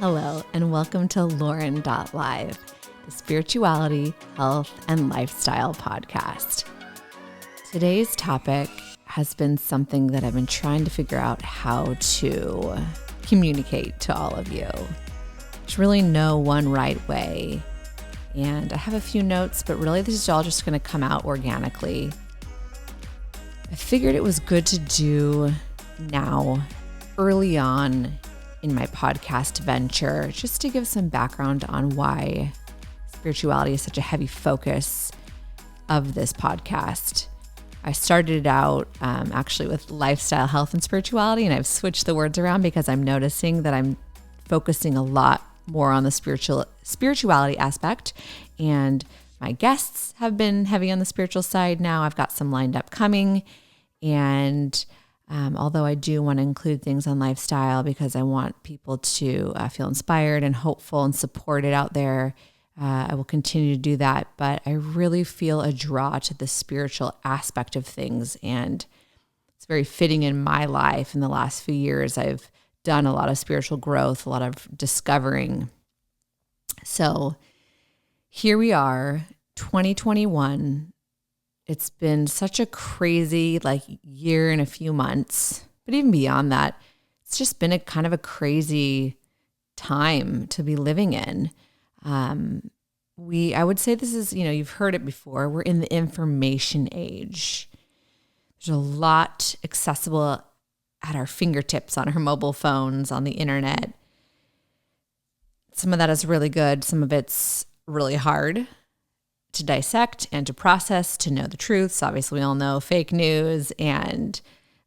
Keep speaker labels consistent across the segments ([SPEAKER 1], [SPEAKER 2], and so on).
[SPEAKER 1] Hello, and welcome to Lauren.live, the spirituality, health, and lifestyle podcast. Today's topic has been something that I've been trying to figure out how to communicate to all of you. There's really no one right way, and I have a few notes, but really this is all just going to come out organically. I figured it was good to do now, early on in my podcast venture, just to give some background on why spirituality is such a heavy focus of this podcast. I started it out actually with lifestyle, health, and spirituality, and I've switched the words around because I'm noticing that I'm focusing a lot more on the spirituality aspect, and my guests have been heavy on the spiritual side now. I've got some lined up coming, and although I do want to include things on lifestyle because I want people to feel inspired and hopeful and supported out there, I will continue to do that. But I really feel a draw to the spiritual aspect of things, and it's very fitting in my life. In the last few years, I've done a lot of spiritual growth, a lot of discovering. So here we are, 2021. It's been such a crazy year and a few months, but even beyond that, it's just been a kind of a crazy time to be living in. I would say this is, you've heard it before. We're in the information age. There's a lot accessible at our fingertips, on our mobile phones, on the internet. Some of that is really good. Some of it's really hard to dissect and to process, to know the truths. Obviously, we all know fake news and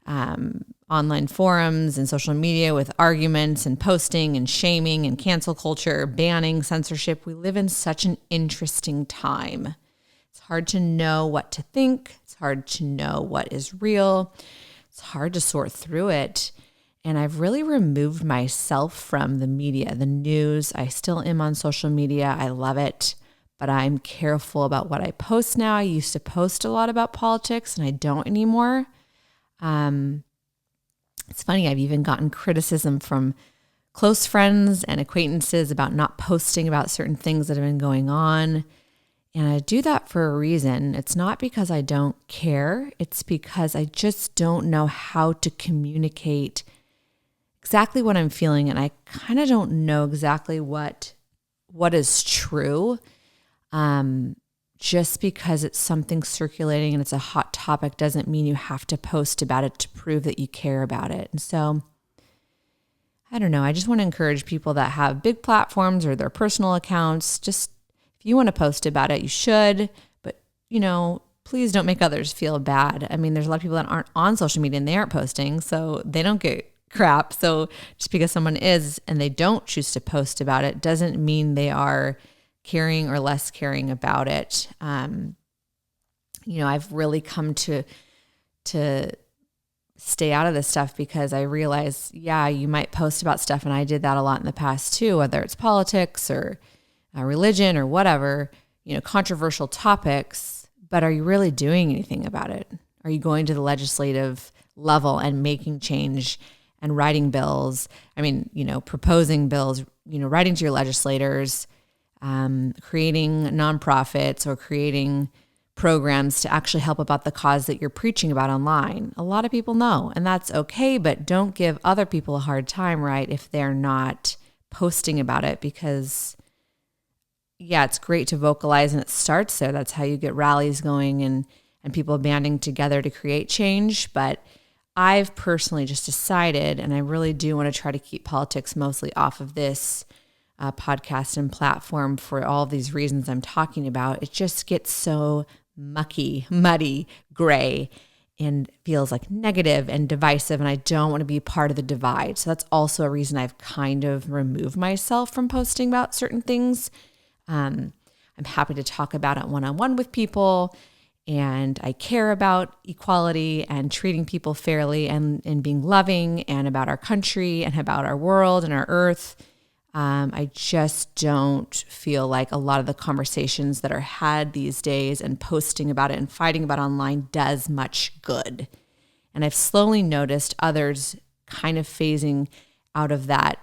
[SPEAKER 1] online forums and social media with arguments and posting and shaming and cancel culture, banning, censorship. We live in such an interesting time. It's hard to know what to think. It's hard to know what is real. It's hard to sort through it. And I've really removed myself from the media, the news. I still am on social media. I love it. But I'm careful about what I post now. I used to post a lot about politics, and I don't anymore. It's funny, I've even gotten criticism from close friends and acquaintances about not posting about certain things that have been going on. And I do that for a reason. It's not because I don't care. It's because I just don't know how to communicate exactly what I'm feeling. And I kind of don't know exactly what is true. Just because it's something circulating and it's a hot topic doesn't mean you have to post about it to prove that you care about it. And so, I don't know. I just want to encourage people that have big platforms or their personal accounts. Just, if you want to post about it, you should, but please don't make others feel bad. I mean, there's a lot of people that aren't on social media and they aren't posting, so they don't get crap. So just because someone is and they don't choose to post about it doesn't mean they are caring or less caring about it. I've really come to stay out of this stuff because I realize, you might post about stuff, and I did that a lot in the past too, whether it's politics or religion or whatever, controversial topics, but are you really doing anything about it? Are you going to the legislative level and making change and writing bills? Proposing bills, writing to your legislators, creating nonprofits or creating programs to actually help about the cause that you're preaching about online. A lot of people know, and that's okay, but don't give other people a hard time, right, if they're not posting about it, because it's great to vocalize and it starts there. That's how you get rallies going and people banding together to create change. But I've personally just decided, and I really do want to try to keep politics mostly off of this podcast and platform for all of these reasons I'm talking about. It just gets so mucky, muddy, gray, and feels like negative and divisive, and I don't want to be part of the divide. So that's also a reason I've kind of removed myself from posting about certain things. I'm happy to talk about it one-on-one with people, and I care about equality and treating people fairly and being loving, and about our country and about our world and our earth. I just don't feel like a lot of the conversations that are had these days and posting about it and fighting about it online does much good. And I've slowly noticed others kind of phasing out of that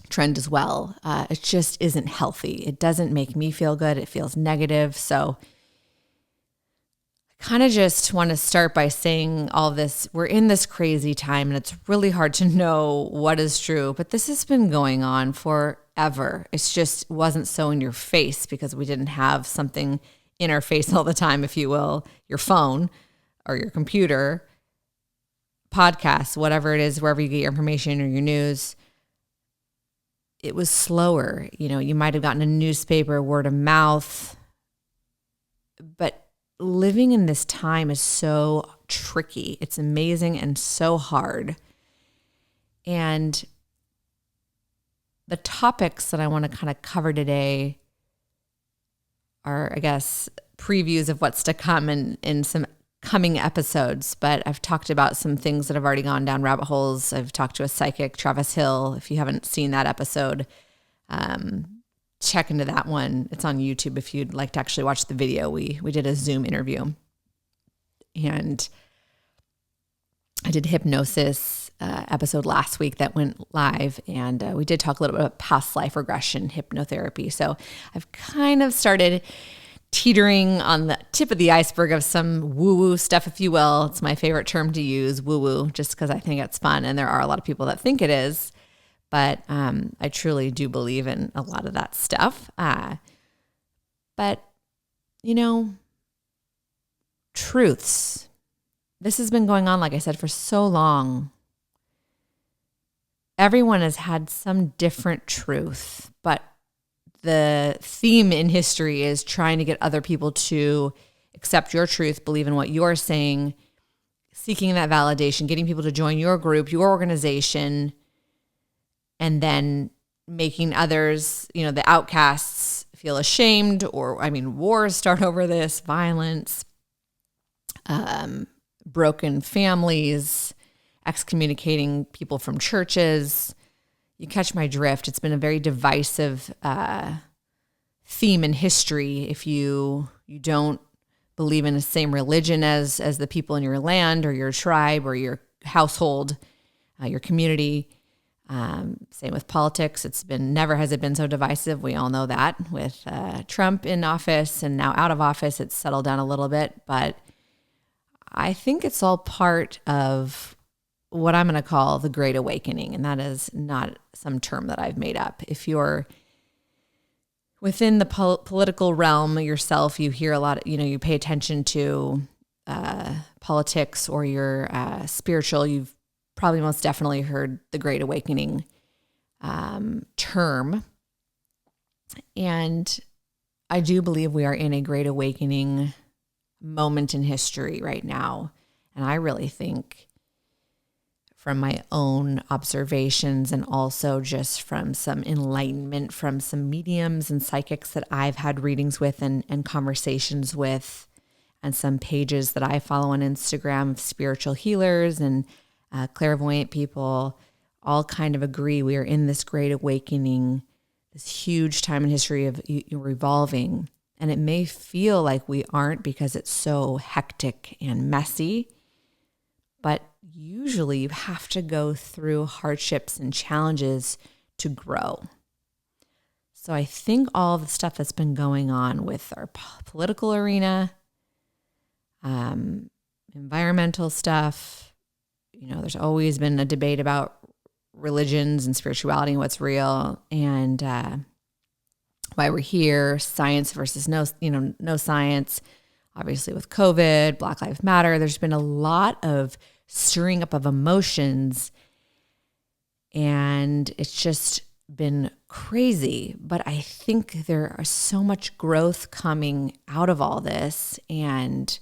[SPEAKER 1] trend as well. It just isn't healthy. It doesn't make me feel good. It feels negative. So I kind of just want to start by saying all this. We're in this crazy time and it's really hard to know what is true, but this has been going on forever. It's just wasn't so in your face because we didn't have something in our face all the time, if you will, your phone or your computer, podcasts, whatever it is, wherever you get your information or your news. It was slower. You might have gotten a newspaper, word of mouth, but living in this time is so tricky. It's amazing and so hard. And the topics that I want to kind of cover today are, I guess, previews of what's to come in some coming episodes. But I've talked about some things that have already gone down rabbit holes. I've talked to a psychic, Travis Hill. If you haven't seen that episode, check into that one. It's on YouTube if you'd like to actually watch the video. We did a Zoom interview. And I did hypnosis episode last week that went live, and we did talk a little bit about past life regression hypnotherapy. So I've kind of started teetering on the tip of the iceberg of some woo-woo stuff, if you will. It's my favorite term to use, woo-woo, just because I think it's fun, and there are a lot of people that think it is, but I truly do believe in a lot of that stuff. But, truths. This has been going on, like I said, for so long. Everyone has had some different truth, but the theme in history is trying to get other people to accept your truth, believe in what you're saying, seeking that validation, getting people to join your group, your organization, and then making others, the outcasts, feel ashamed, or, wars start over this, violence, broken families, excommunicating people from churches. You catch my drift. It's been a very divisive theme in history. If you don't believe in the same religion as the people in your land or your tribe or your household, your community. Same with politics. Never has it been so divisive. We all know that with Trump in office and now out of office, it's settled down a little bit, but I think it's all part of what I'm going to call the Great Awakening. And that is not some term that I've made up. If you're within the political realm yourself, you hear a lot, you pay attention to politics, or you're spiritual, you've probably most definitely heard the Great Awakening term. And I do believe we are in a Great Awakening moment in history right now. And I really think, from my own observations and also just from some enlightenment from some mediums and psychics that I've had readings with and conversations with, and some pages that I follow on Instagram of spiritual healers and clairvoyant people, all kind of agree we are in this Great Awakening, this huge time in history of revolving. And it may feel like we aren't because it's so hectic and messy, but usually you have to go through hardships and challenges to grow. So I think all the stuff that's been going on with our political arena, environmental stuff, there's always been a debate about religions and spirituality and what's real, and why we're here, science versus no science. Obviously with COVID, Black Lives Matter, there's been a lot of stirring up of emotions, and it's just been crazy. But I think there is so much growth coming out of all this, and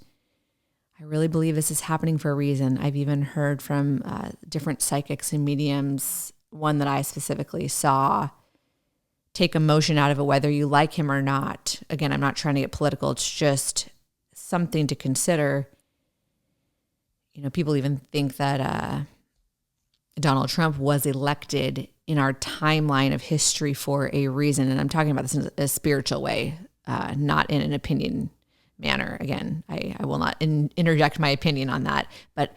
[SPEAKER 1] I really believe this is happening for a reason. I've even heard from different psychics and mediums, one that I specifically saw take emotion out of it, whether you like him or not. Again, I'm not trying to get political. It's just something to consider. People even think that Donald Trump was elected in our timeline of history for a reason. And I'm talking about this in a spiritual way, not in an opinion manner. Again, I will not interject my opinion on that, but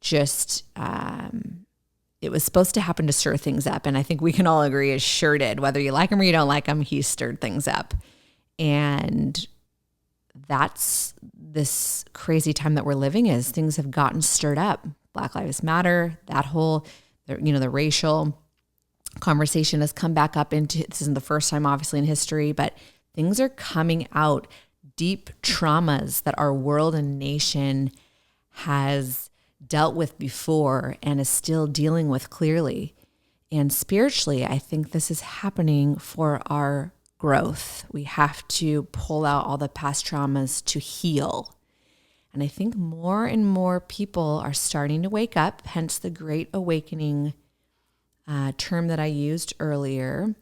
[SPEAKER 1] just it was supposed to happen to stir things up. And I think we can all agree it sure did. Whether you like him or you don't like him, he stirred things up. And that's this crazy time that we're living is things have gotten stirred up. Black Lives Matter, that whole, the racial conversation has come back up into, this isn't the first time obviously in history, but things are coming out, deep traumas that our world and nation has dealt with before and is still dealing with clearly. And spiritually, I think this is happening for our growth. We have to pull out all the past traumas to heal. And I think more and more people are starting to wake up, hence the Great Awakening term that I used earlier.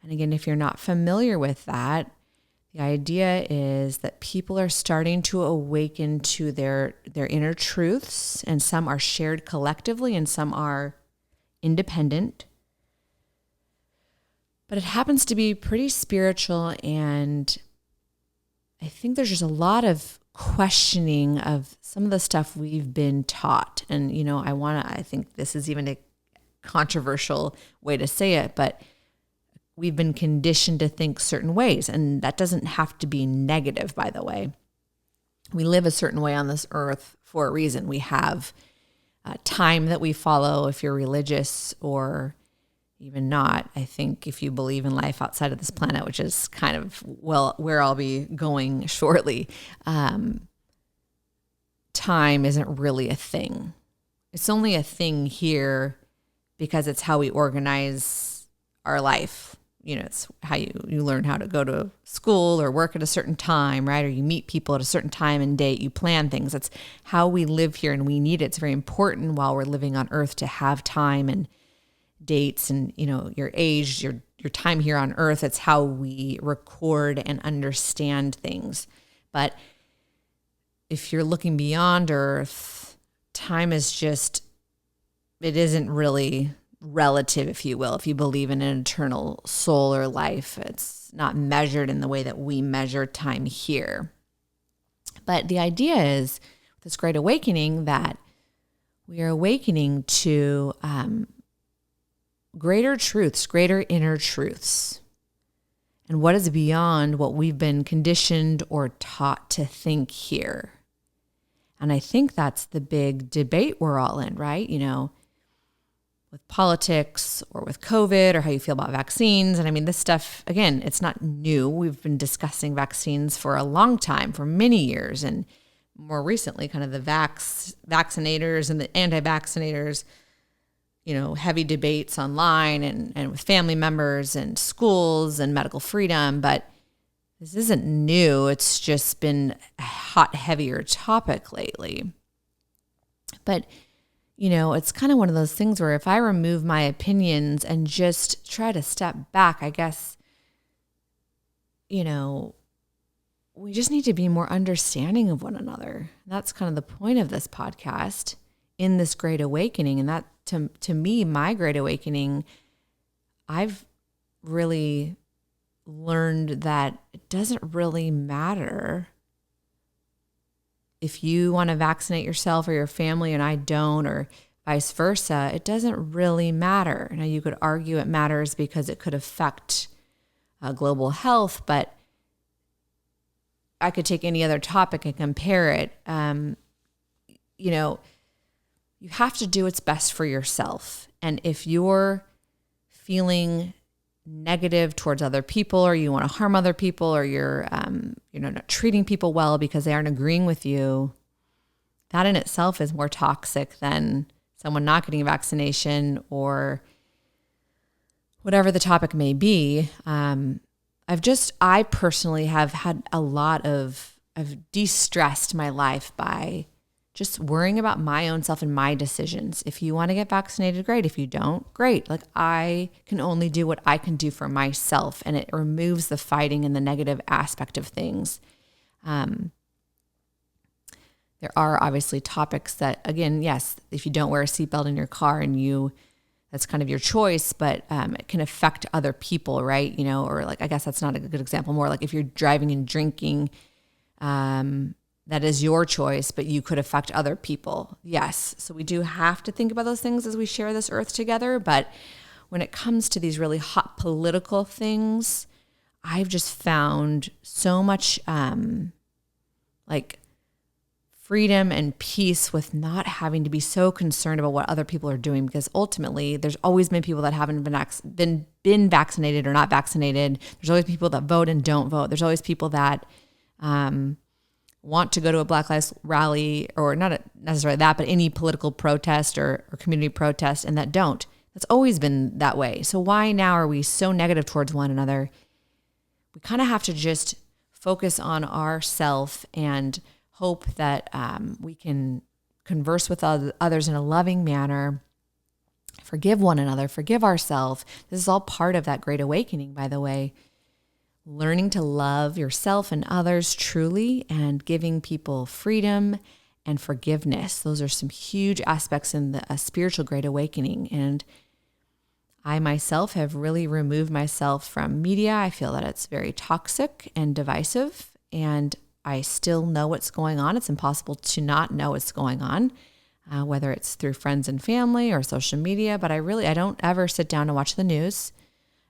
[SPEAKER 1] And again, if you're not familiar with that, the idea is that people are starting to awaken to their inner truths, and some are shared collectively and some are independent. But it happens to be pretty spiritual, and I think there's just a lot of questioning of some of the stuff we've been taught. And, I think this is even a controversial way to say it, but we've been conditioned to think certain ways, and that doesn't have to be negative, by the way. We live a certain way on this earth for a reason. We have time that we follow if you're religious or even not. I think if you believe in life outside of this planet, which is kind of, where I'll be going shortly, time isn't really a thing. It's only a thing here because it's how we organize our life. It's how you learn how to go to school or work at a certain time, right? Or you meet people at a certain time and date, you plan things. That's how we live here, and we need it. It's very important while we're living on earth to have time and dates and, your age, your time here on earth. It's how we record and understand things. But if you're looking beyond earth, time is just, it isn't really relative, if you will. If you believe in an eternal soul or life, it's not measured in the way that we measure time here. But the idea is, this Great Awakening, that we are awakening to greater truths, greater inner truths, and what is beyond what we've been conditioned or taught to think here. And I think that's the big debate we're all in, right? With politics or with COVID or how you feel about vaccines. And I mean, this stuff, again, it's not new. We've been discussing vaccines for a long time, for many years. And more recently, kind of the vaccinators and the anti-vaccinators, heavy debates online and with family members and schools and medical freedom. But this isn't new. It's just been a hot, heavier topic lately. But it's kind of one of those things where if I remove my opinions and just try to step back, I guess, we just need to be more understanding of one another. That's kind of the point of this podcast in this Great Awakening. And that, to me, my Great Awakening, I've really learned that it doesn't really matter if you want to vaccinate yourself or your family and I don't, or vice versa. It doesn't really matter. Now, you could argue it matters because it could affect global health, but I could take any other topic and compare it. You have to do what's best for yourself. And if you're feeling negative towards other people, or you want to harm other people, or you're not treating people well because they aren't agreeing with you, that in itself is more toxic than someone not getting a vaccination or whatever the topic may be. I personally have had a lot of de-stressed my life by just worrying about my own self and my decisions. If you want to get vaccinated, great. If you don't, great. Like, I can only do what I can do for myself, and it removes the fighting and the negative aspect of things. There are obviously topics that, again, yes, if you don't wear a seatbelt in your car and that's kind of your choice, but it can affect other people, right? Or like, I guess that's not a good example. More like if you're driving and drinking, that is your choice, but you could affect other people. Yes. So we do have to think about those things as we share this earth together. But when it comes to these really hot political things, I've just found so much freedom and peace with not having to be so concerned about what other people are doing, because ultimately there's always been people that haven't been vaccinated or not vaccinated. There's always people that vote and don't vote. There's always people that want to go to a Black Lives rally, or not necessarily that, but any political protest or community protest, and that don't. That's always been that way. So why now are we so negative towards one another? We kind of have to just focus on ourself and hope that we can converse with others in a loving manner, forgive one another, forgive ourselves. This is all part of that great awakening, by the way. Learning to love yourself and others truly, and giving people freedom and forgiveness. Those are some huge aspects in the spiritual great awakening. And I myself have really removed myself from media. I feel that it's very toxic and divisive, and I still know what's going on. It's impossible to not know what's going on, whether it's through friends and family or social media. But I don't ever sit down to watch the news.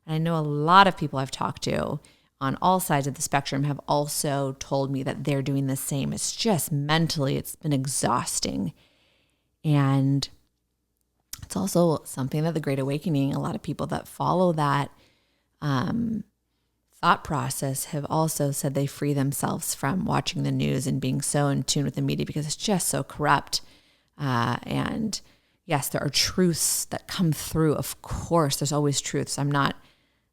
[SPEAKER 1] And I know a lot of people I've talked to on all sides of the spectrum have also told me that they're doing the same. It's just mentally, it's been exhausting. And it's also something that the Great Awakening, a lot of people that follow that thought process have also said they free themselves from watching the news and being so in tune with the media, because it's just so corrupt. And yes, there are truths that come through. Of course, there's always truths. I'm not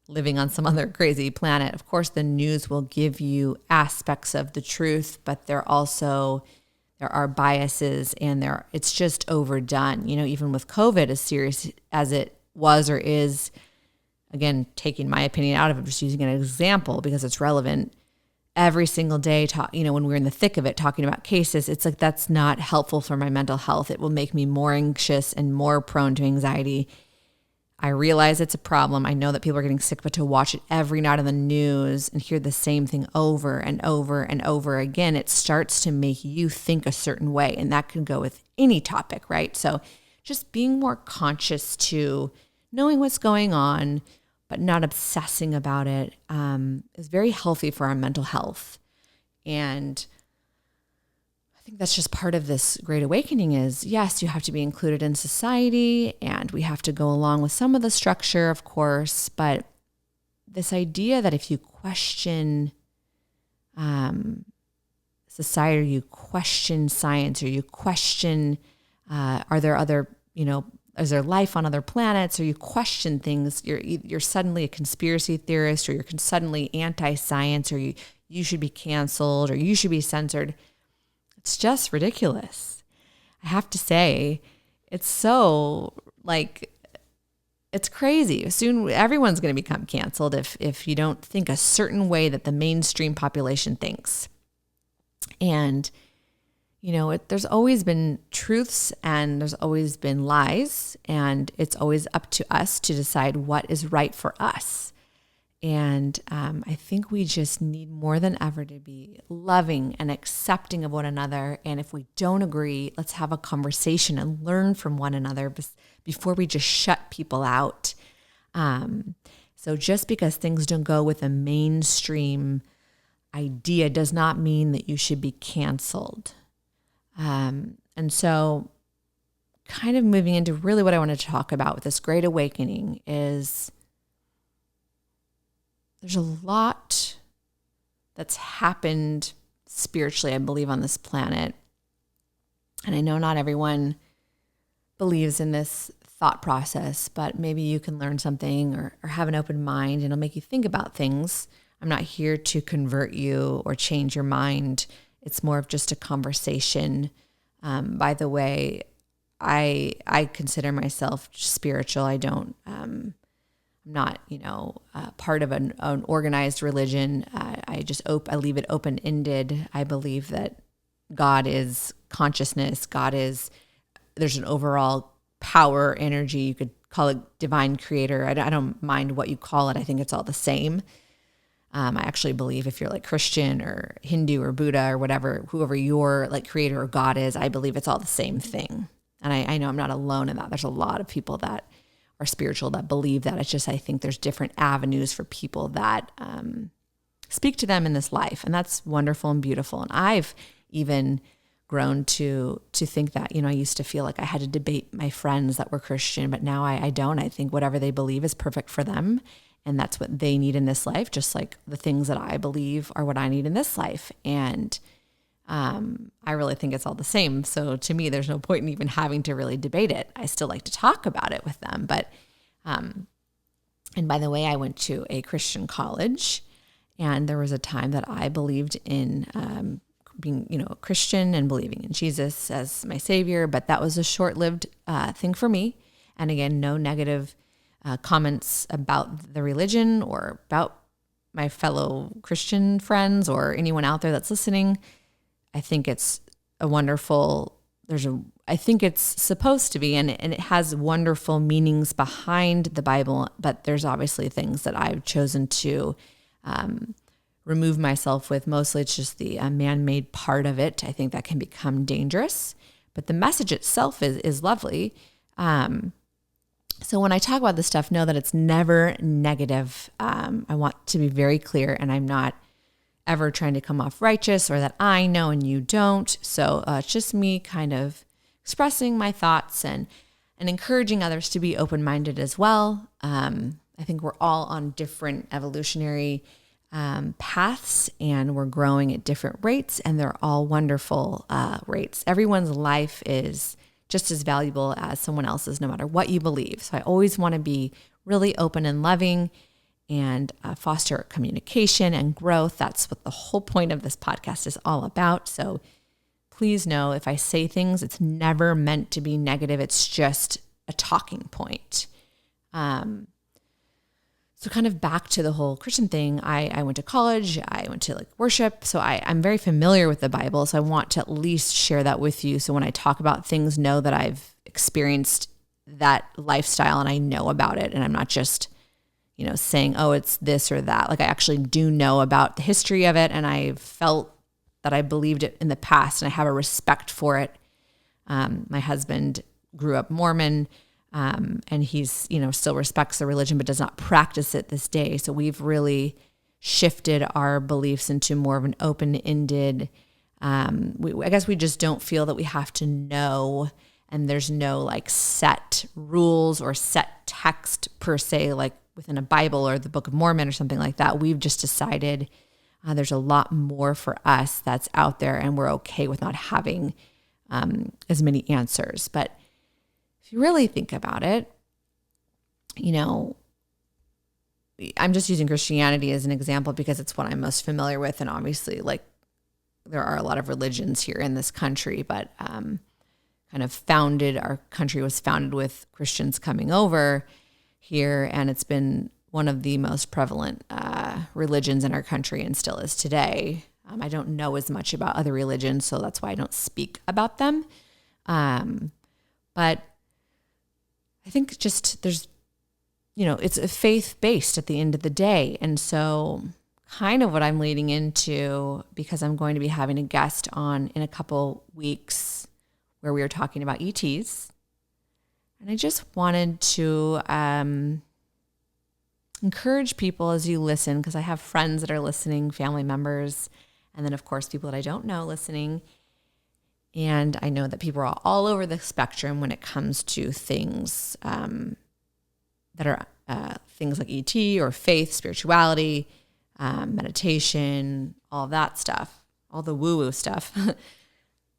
[SPEAKER 1] living on some other crazy planet. Of course, the news will give you aspects of the truth, but there are biases, and it's just overdone. Even with COVID, as serious as it was or is, again, taking my opinion out of it, just using an example because it's relevant, every single day, when we're in the thick of it, talking about cases, it's like, that's not helpful for my mental health. It will make me more anxious and more prone to anxiety. I realize it's a problem. I know that people are getting sick, but to watch it every night on the news and hear the same thing over and over and over again, it starts to make you think a certain way. And that can go with any topic, right? So just being more conscious to knowing what's going on, but not obsessing about it, is very healthy for our mental health. And I think that's just part of this great awakening is, yes, you have to be included in society, and we have to go along with some of the structure, of course, but this idea that if you question society, or you question science, or you question, are there other, is there life on other planets, or you question things, you're suddenly a conspiracy theorist, or you're suddenly anti-science, or you should be canceled, or you should be censored. It's just ridiculous. I have to say, it's so it's crazy. Soon everyone's going to become canceled if you don't think a certain way that the mainstream population thinks. And there's always been truths and there's always been lies, and it's always up to us to decide what is right for us. And I think we just need more than ever to be loving and accepting of one another. And if we don't agree, let's have a conversation and learn from one another before we just shut people out. So just because things don't go with a mainstream idea does not mean that you should be canceled. And so kind of moving into really what I want to talk about with this great awakening is there's a lot that's happened spiritually, I believe, on this planet. And I know not everyone believes in this thought process, but maybe you can learn something or have an open mind, and it'll make you think about things. I'm not here to convert you or change your mind. It's more of just a conversation. By the way, I consider myself spiritual. I'm not, part of an organized religion. I leave it open-ended. I believe that God is consciousness. There's an overall power, energy. You could call it divine creator. I don't mind what you call it. I think it's all the same. I actually believe if you're like Christian or Hindu or Buddha or whatever, whoever your like creator or God is, I believe it's all the same thing. And I know I'm not alone in that. There's a lot of people that are spiritual that believe that. It's just, I think there's different avenues for people that speak to them in this life. And that's wonderful and beautiful. And I've even grown to think that, I used to feel like I had to debate my friends that were Christian, but now I don't. I think whatever they believe is perfect for them. And that's what they need in this life, just like the things that I believe are what I need in this life. And I really think it's all the same. So to me, there's no point in even having to really debate it. I still like to talk about it with them. But, and by the way, I went to a Christian college, and there was a time that I believed in being, a Christian and believing in Jesus as my savior, but that was a short-lived thing for me. And again, no negative comments about the religion or about my fellow Christian friends or anyone out there that's listening. I think it's I think it's supposed to be, and it has wonderful meanings behind the Bible, but there's obviously things that I've chosen to remove myself with. Mostly it's just the man-made part of it. I think that can become dangerous, but the message itself is lovely. So when I talk about this stuff, know that it's never negative. I want to be very clear, and I'm not ever trying to come off righteous or that I know and you don't. So it's just me kind of expressing my thoughts and encouraging others to be open-minded as well. I think we're all on different evolutionary paths, and we're growing at different rates, and they're all wonderful rates. Everyone's life is just as valuable as someone else's, no matter what you believe. So I always want to be really open and loving and foster communication and growth. That's what the whole point of this podcast is all about. So please know, if I say things, it's never meant to be negative. It's just a talking point. So kind of back to the whole Christian thing, I went to college, I went to worship. So I'm very familiar with the Bible. So I want to at least share that with you. So when I talk about things, know that I've experienced that lifestyle and I know about it. And I'm not just, saying, oh, it's this or that. I actually do know about the history of it. And I felt that I believed it in the past, and I have a respect for it. My husband grew up Mormon, and he's, still respects the religion, but does not practice it this day. So we've really shifted our beliefs into more of an open-ended, I guess we just don't feel that we have to know, and there's no set rules or set text per se, within a Bible or the Book of Mormon or something like that. We've just decided there's a lot more for us that's out there, and we're okay with not having as many answers. But if you really think about it, I'm just using Christianity as an example because it's what I'm most familiar with. And obviously, there are a lot of religions here in this country, but our country was founded with Christians coming over here, and it's been one of the most prevalent religions in our country and still is today. I don't know as much about other religions, so that's why I don't speak about them. But I think just there's, it's faith-based at the end of the day. And so kind of what I'm leading into, because I'm going to be having a guest on in a couple weeks where we were talking about ETs. And I just wanted to encourage people as you listen, because I have friends that are listening, family members, and then, of course, people that I don't know listening. And I know that people are all over the spectrum when it comes to things that are things like ET or faith, spirituality, meditation, all of that stuff, all the woo-woo stuff.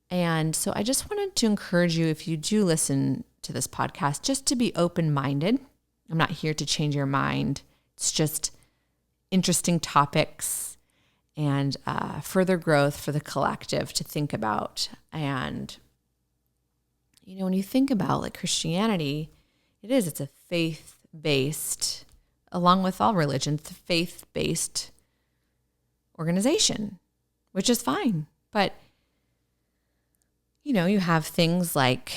[SPEAKER 1] And so I just wanted to encourage you, if you do listen to this podcast, just to be open-minded. I'm not here to change your mind. It's just interesting topics and further growth for the collective to think about. And, when you think about Christianity, it's a faith-based, along with all religions, it's a faith-based organization, which is fine. But, you have things like,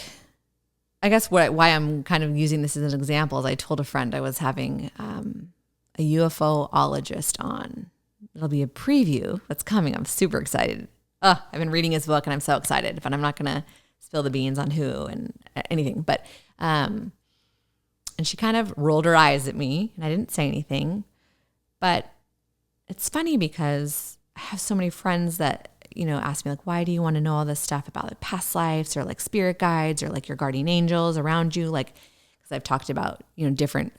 [SPEAKER 1] I guess why I'm kind of using this as an example is I told a friend I was having a UFOologist on. it'll be a preview that's coming. I'm super excited. I've been reading his book and I'm so excited, but I'm not going to spill the beans on who and anything. But, and she kind of rolled her eyes at me and I didn't say anything. But it's funny because I have so many friends that, ask me like, why do you want to know all this stuff about like past lives or like spirit guides or like your guardian angels around you? Like, because I've talked about, different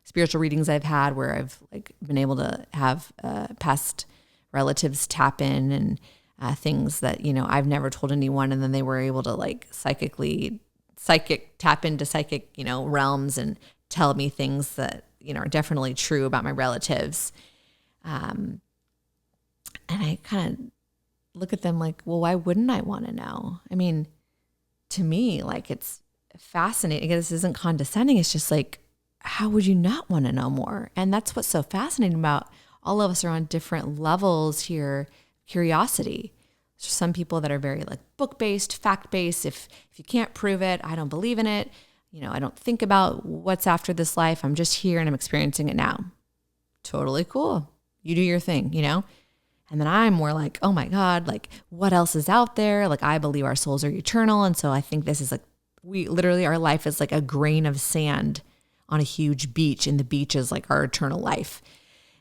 [SPEAKER 1] spiritual readings I've had where I've like been able to have past relatives tap in and things that, I've never told anyone. And then they were able to like tap into psychic, realms and tell me things that, are definitely true about my relatives. And I kind of look at them like, well, why wouldn't I want to know? I mean, to me, like it's fascinating. This isn't condescending. It's just like, how would you not want to know more? And that's what's so fascinating about all of us are on different levels here. Curiosity. There's some people that are very like book-based, fact-based. If you can't prove it, I don't believe in it. I don't think about what's after this life. I'm just here and I'm experiencing it now. Totally cool. You do your thing, And then I'm more like, oh my God, like what else is out there? Like I believe our souls are eternal. And so I think this is like, our life is like a grain of sand on a huge beach, and the beach is like our eternal life.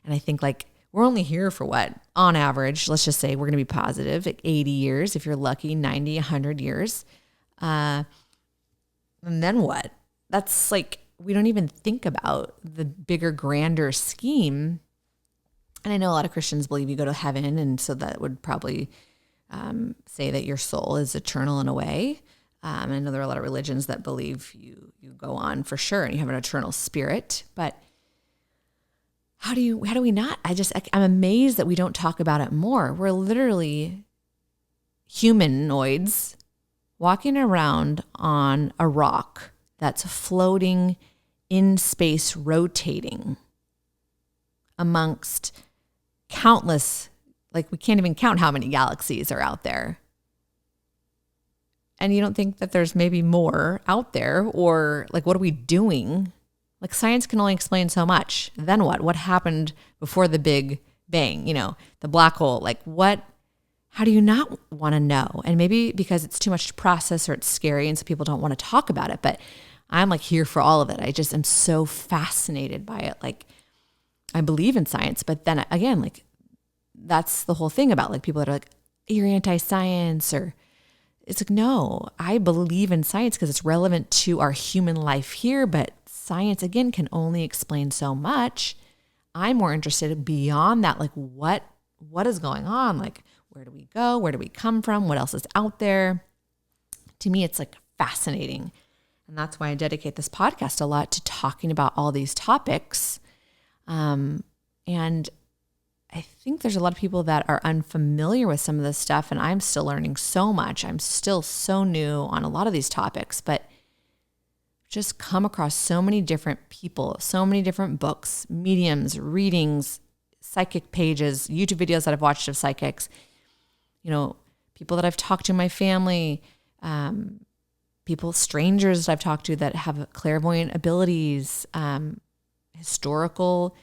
[SPEAKER 1] And I think like we're only here for what? On average, let's just say we're going to be positive, like 80 years, if you're lucky, 90, 100 years. And then what? That's like, we don't even think about the bigger, grander scheme. And I know a lot of Christians believe you go to heaven. And so that would probably say that your soul is eternal in a way. I know there are a lot of religions that believe you go on for sure and you have an eternal spirit. But how do we not? I'm amazed that we don't talk about it more. We're literally humanoids walking around on a rock that's floating in space, rotating amongst countless, like we can't even count how many galaxies are out there. And you don't think that there's maybe more out there, or like, what are we doing? Like science can only explain so much. Then what? What happened before the Big Bang? The black hole, like what? How do you not want to know? And maybe because it's too much to process or it's scary and so people don't want to talk about it, but I'm like here for all of it. I just am so fascinated by it. Like I believe in science, but then again, like that's the whole thing about like people that are like, you're anti-science, or it's like, no, I believe in science because it's relevant to our human life here, but science again can only explain so much. I'm more interested beyond that. Like what is going on? Like, where do we go? Where do we come from? What else is out there? To me, it's like fascinating. And that's why I dedicate this podcast a lot to talking about all these topics. And I think there's a lot of people that are unfamiliar with some of this stuff, and I'm still learning so much. I'm still so new on a lot of these topics, but just come across so many different people, so many different books, mediums, readings, psychic pages, YouTube videos that I've watched of psychics, people that I've talked to in my family, people, strangers that I've talked to that have clairvoyant abilities, historical,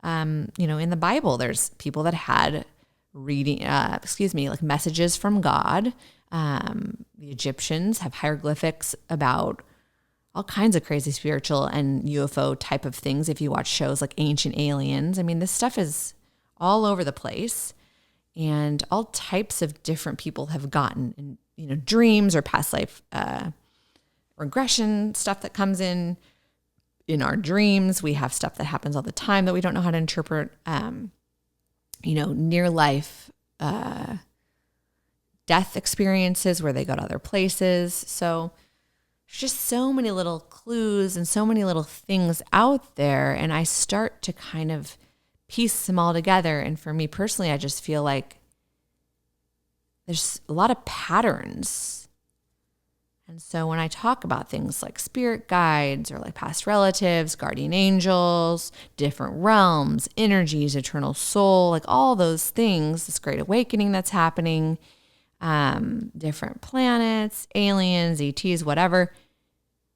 [SPEAKER 1] in the Bible, there's people that had like messages from God. The Egyptians have hieroglyphics about all kinds of crazy spiritual and UFO type of things. If you watch shows like Ancient Aliens, I mean, this stuff is all over the place, and all types of different people have gotten, dreams or past life regression stuff that comes in our dreams. We have stuff that happens all the time that we don't know how to interpret, near life death experiences where they go to other places. So there's just so many little clues and so many little things out there. And I start to kind of piece them all together. And for me personally, I just feel like there's a lot of patterns. And so when I talk about things like spirit guides or like past relatives, guardian angels, different realms, energies, eternal soul, like all those things, this great awakening that's happening, different planets, aliens, ETs, whatever.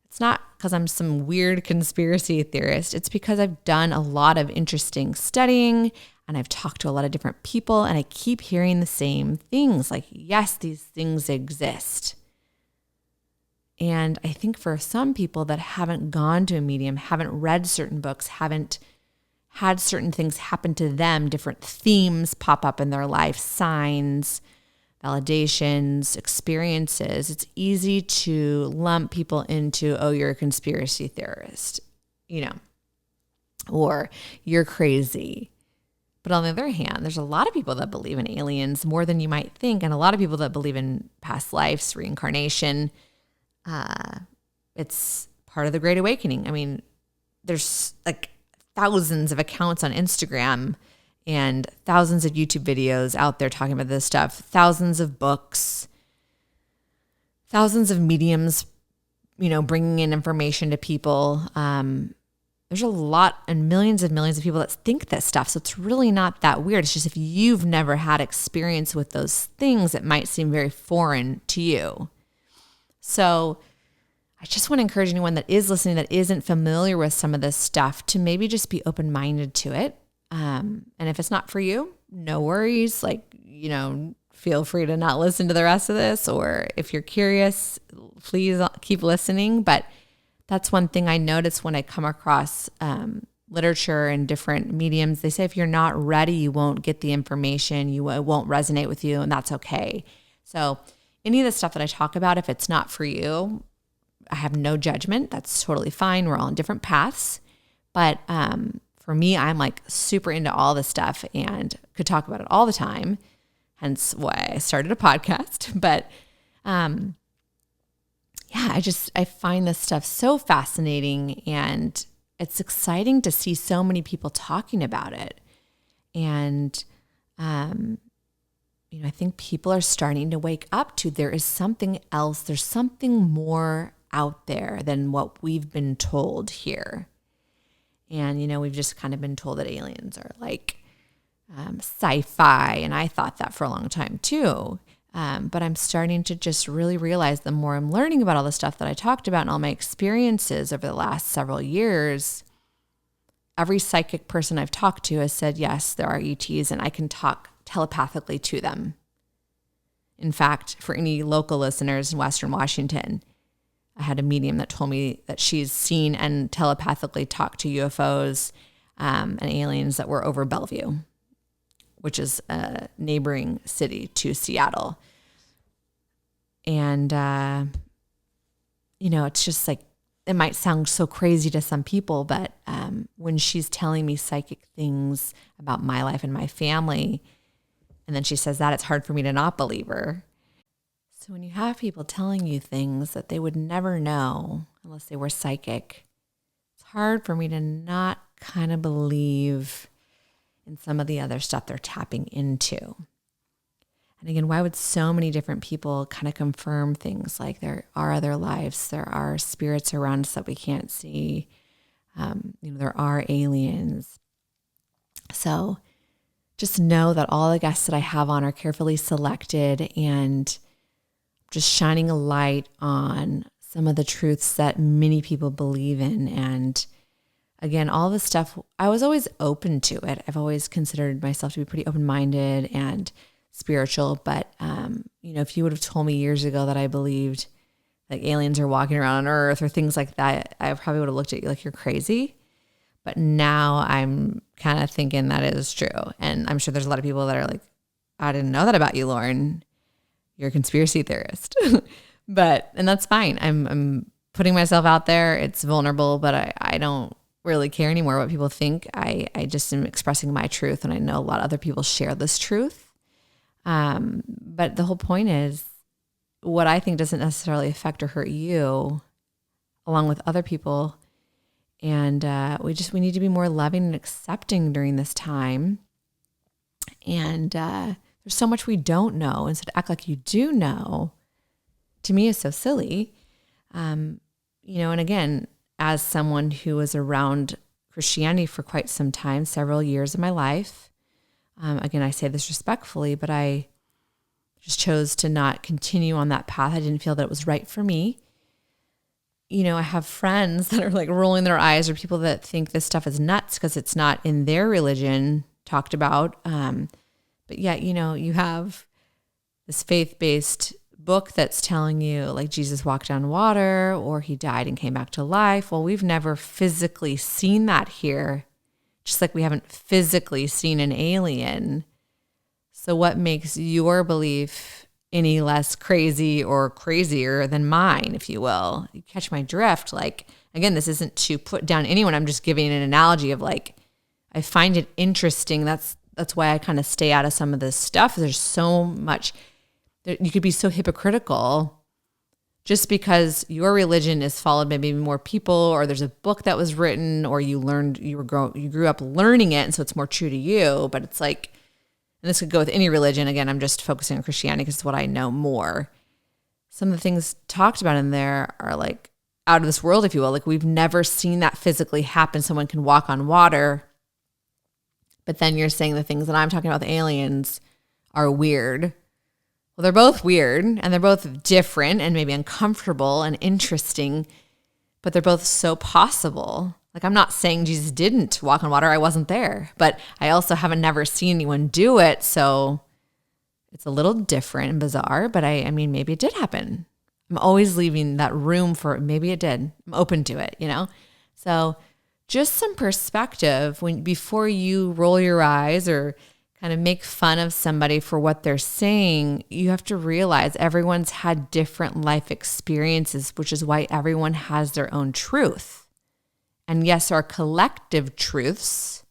[SPEAKER 1] It's not because I'm some weird conspiracy theorist. It's because I've done a lot of interesting studying, and and I've talked to a lot of different people, and I keep hearing the same things like, yes, these things exist. And I think for some people that haven't gone to a medium, haven't read certain books, haven't had certain things happen to them, different themes pop up in their life, signs, validations, experiences, it's easy to lump people into, oh, you're a conspiracy theorist, or you're crazy. But on the other hand, there's a lot of people that believe in aliens more than you might think, and a lot of people that believe in past lives, reincarnation. It's part of the Great Awakening. I mean, there's like thousands of accounts on Instagram and thousands of YouTube videos out there talking about this stuff, thousands of books, thousands of mediums, bringing in information to people. There's a lot and millions of people that think this stuff. So it's really not that weird. It's just if you've never had experience with those things, it might seem very foreign to you. So I just want to encourage anyone that is listening that isn't familiar with some of this stuff to maybe just be open-minded to it. And if it's not for you, no worries. Feel free to not listen to the rest of this. Or if you're curious, please keep listening. But that's one thing I notice when I come across literature and different mediums. They say if you're not ready, you won't get the information. It won't resonate with you, and that's okay. So any of the stuff that I talk about, if it's not for you, I have no judgment. That's totally fine. We're all on different paths. But for me, I'm like super into all this stuff and could talk about it all the time. Hence why I started a podcast. But I find this stuff so fascinating, and it's exciting to see so many people talking about it. And, I think people are starting to wake up to there is something else. There's something more out there than what we've been told here. And, we've just kind of been told that aliens are like sci-fi. And I thought that for a long time too. But I'm starting to just really realize the more I'm learning about all the stuff that I talked about and all my experiences over the last several years, every psychic person I've talked to has said, yes, there are ETs and I can talk telepathically to them. In fact, for any local listeners in Western Washington, I had a medium that told me that she's seen and telepathically talked to UFOs and aliens that were over Bellevue, which is a neighboring city to Seattle. And, it's just like, it might sound so crazy to some people, but when she's telling me psychic things about my life and my family, and then she says that, it's hard for me to not believe her. So when you have people telling you things that they would never know unless they were psychic, it's hard for me to not kind of believe in some of the other stuff they're tapping into. And again, why would so many different people kind of confirm things like there are other lives, there are spirits around us that we can't see, there are aliens. So just know that all the guests that I have on are carefully selected and just shining a light on some of the truths that many people believe in. And again, all this stuff, I was always open to it. I've always considered myself to be pretty open-minded and spiritual. But, if you would have told me years ago that I believed like aliens are walking around on Earth or things like that, I probably would have looked at you like you're crazy. But now I'm kind of thinking that is true. And I'm sure there's a lot of people that are like, I didn't know that about you, Lauren. You're a conspiracy theorist. And that's fine. I'm putting myself out there. It's vulnerable, but I don't really care anymore what people think. I just am expressing my truth, and I know a lot of other people share this truth. But the whole point is what I think doesn't necessarily affect or hurt you along with other people. And we need to be more loving and accepting during this time. And there's so much we don't know. And so to act like you do know, to me, is so silly. And again, as someone who was around Christianity for quite some time, several years of my life, again, I say this respectfully, but I just chose to not continue on that path. I didn't feel that it was right for me. I have friends that are like rolling their eyes, or people that think this stuff is nuts because it's not in their religion, talked about. But yet, you have this faith-based book that's telling you like Jesus walked on water or he died and came back to life. Well, we've never physically seen that here, just like we haven't physically seen an alien. So what makes your belief any less crazy or crazier than mine, if you will? You catch my drift. Like, again, this isn't to put down anyone. I'm just giving an analogy of like, I find it interesting. That's why I kind of stay out of some of this stuff. There's so much. You could be so hypocritical just because your religion is followed by maybe more people, or there's a book that was written, or you grew up learning it, and so it's more true to you. But it's like, and this could go with any religion. Again, I'm just focusing on Christianity because it's what I know more. Some of the things talked about in there are like out of this world, if you will. Like, we've never seen that physically happen. Someone can walk on water, but then you're saying the things that I'm talking about, the aliens, are weird. Well, they're both weird and they're both different and maybe uncomfortable and interesting, but they're both so possible. Like, I'm not saying Jesus didn't walk on water. I wasn't there, but I also haven't never seen anyone do it. So it's a little different and bizarre, but I mean, maybe it did happen. I'm always leaving that room for maybe it did. I'm open to it, So just some perspective before you roll your eyes or kind of make fun of somebody for what they're saying. You have to realize everyone's had different life experiences, which is why everyone has their own truth. And yes, our collective truths,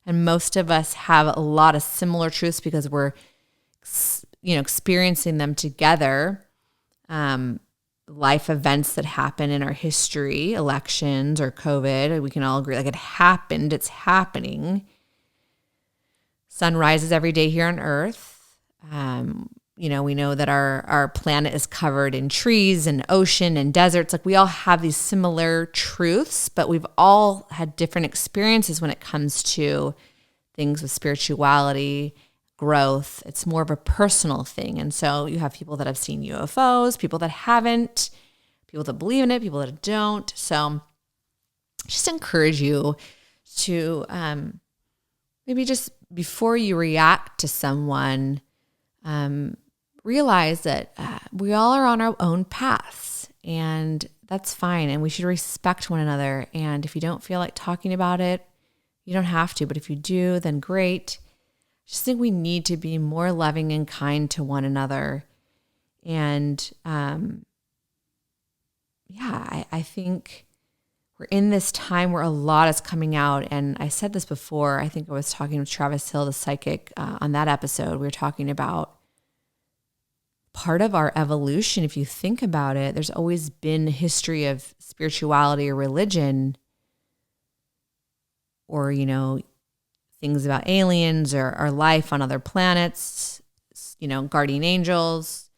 [SPEAKER 1] and most of us have a lot of similar truths because we're, experiencing them together. Life events that happen in our history, elections or COVID, we can all agree, like, it happened, it's happening. Sun rises every day here on Earth. We know that our planet is covered in trees and ocean and deserts. Like, we all have these similar truths, but we've all had different experiences when it comes to things with spirituality, growth. It's more of a personal thing. And so you have people that have seen UFOs, people that haven't, people that believe in it, people that don't. So just encourage you to maybe just before you react to someone, realize that we all are on our own paths, and that's fine. And we should respect one another. And if you don't feel like talking about it, you don't have to. But if you do, then great. Just think we need to be more loving and kind to one another. And I think we're in this time where a lot is coming out. And I said this before. I think I was talking with Travis Hill, the psychic, on that episode. We were talking about part of our evolution. If you think about it, there's always been a history of spirituality or religion, or, things about aliens or life on other planets, guardian angels.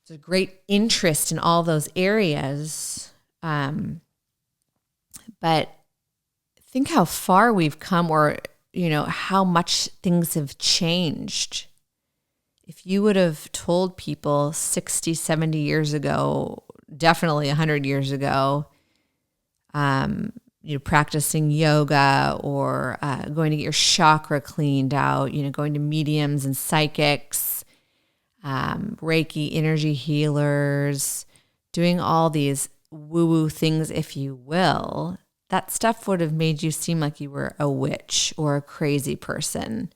[SPEAKER 1] There's a great interest in all those areas. But think how far we've come, or, how much things have changed. If you would have told people 60, 70 years ago, definitely 100 years ago, practicing yoga or going to get your chakra cleaned out, going to mediums and psychics, Reiki energy healers, doing all these woo-woo things, if you will, that stuff would have made you seem like you were a witch or a crazy person.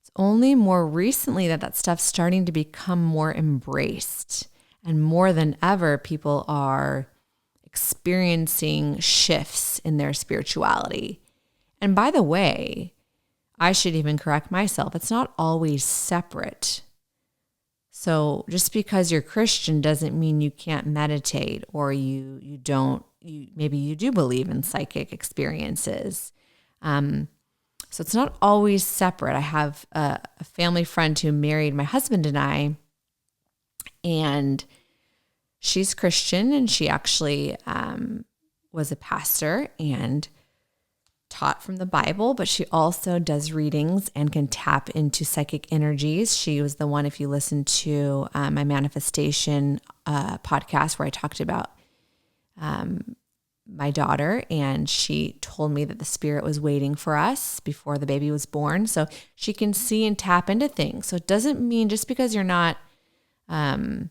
[SPEAKER 1] It's only more recently that stuff's starting to become more embraced. And more than ever, people are experiencing shifts in their spirituality. And by the way, I should even correct myself. It's not always separate. So just because you're Christian doesn't mean you can't meditate, or maybe you do believe in psychic experiences. So it's not always separate. I have a family friend who married my husband and I, and she's Christian, and she actually was a pastor and taught from the Bible, but she also does readings and can tap into psychic energies. She was the one, if you listen to my manifestation podcast, where I talked about my daughter, and she told me that the spirit was waiting for us before the baby was born, so she can see and tap into things. So it doesn't mean just because you're not, the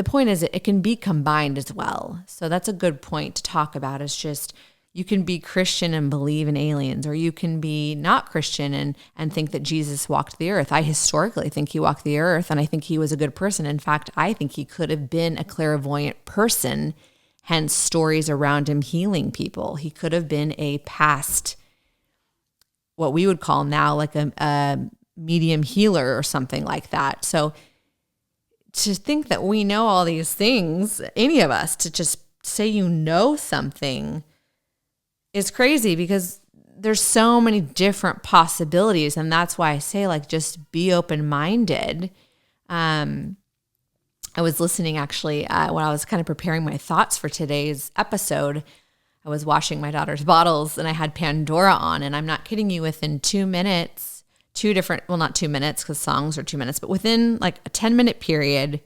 [SPEAKER 1] point is it can be combined as well. So that's a good point to talk about. Is just you can be Christian and believe in aliens, or you can be not Christian and think that Jesus walked the earth. I historically think he walked the earth, and I think he was a good person. In fact, I think he could have been a clairvoyant person, hence stories around him healing people. He could have been a past, what we would call now like a medium healer or something like that. So to think that we know all these things, any of us, to just say you know something is crazy, because there's so many different possibilities. And that's why I say, like, just be open-minded. I was listening actually when I was kind of preparing my thoughts for today's episode. I was washing my daughter's bottles and I had Pandora on, and I'm not kidding you, within 2 minutes, not 2 minutes because songs are 2 minutes, but within like a 10-minute period,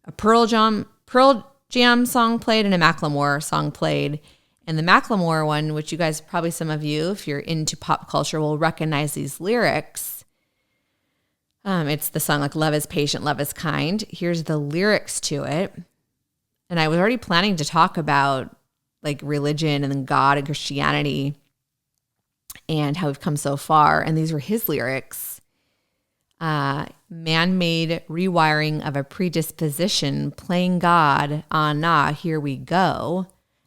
[SPEAKER 1] a Pearl Jam song played and a Macklemore song played. And the Macklemore one, which you guys, probably some of you, if you're into pop culture, will recognize these lyrics. It's the song like "Love is patient, love is kind." Here's the lyrics to it. And I was already planning to talk about like religion and then God and Christianity and how we've come so far. And these were his lyrics. Man-made rewiring of a predisposition, playing God, ah nah, here we go.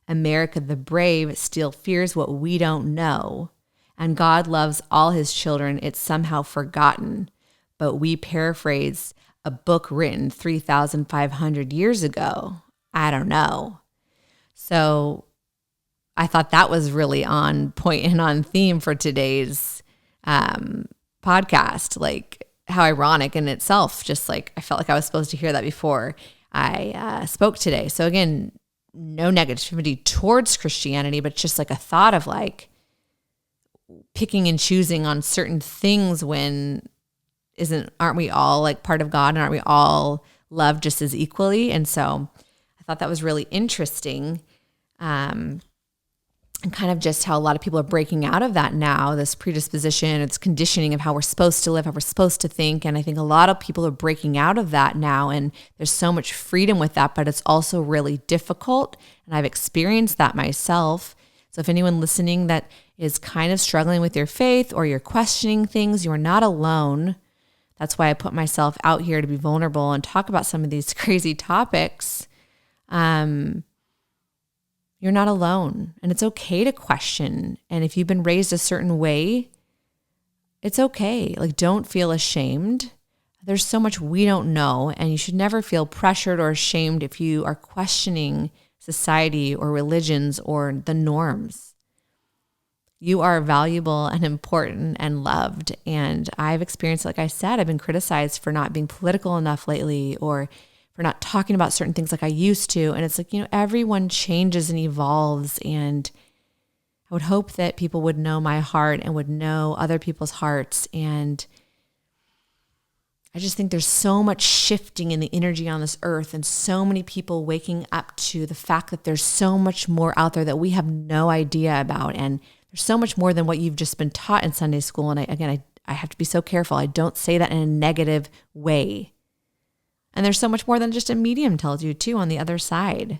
[SPEAKER 1] America the brave still fears what we don't know. And God loves all his children, it's somehow forgotten. But we paraphrase a book written 3,500 years ago. I don't know. So I thought that was really on point and on theme for today's podcast. Like, how ironic in itself. Just like, I felt like I was supposed to hear that before I spoke today. So again, no negativity towards Christianity, but just like a thought of like picking and choosing on certain things when aren't we all like part of God, and aren't we all loved just as equally? And so I thought that was really interesting. And kind of just how a lot of people are breaking out of that now, this predisposition, it's conditioning of how we're supposed to live, how we're supposed to think. And I think a lot of people are breaking out of that now, and there's so much freedom with that, but it's also really difficult. And I've experienced that myself. So if anyone listening that is kind of struggling with your faith or you're questioning things, you are not alone. That's why I put myself out here to be vulnerable and talk about some of these crazy topics. You're not alone, and it's okay to question. And if you've been raised a certain way, it's okay. Like, don't feel ashamed. There's so much we don't know, and you should never feel pressured or ashamed if you are questioning society or religions or the norms. You are valuable and important and loved. And I've experienced, like I said, I've been criticized for not being political enough lately, or for not talking about certain things like I used to. And it's like, everyone changes and evolves. And I would hope that people would know my heart and would know other people's hearts. And I just think there's so much shifting in the energy on this earth, and so many people waking up to the fact that there's so much more out there that we have no idea about. And there's so much more than what you've just been taught in Sunday school. And I have to be so careful. I don't say that in a negative way. And there's so much more than just a medium tells you too on the other side.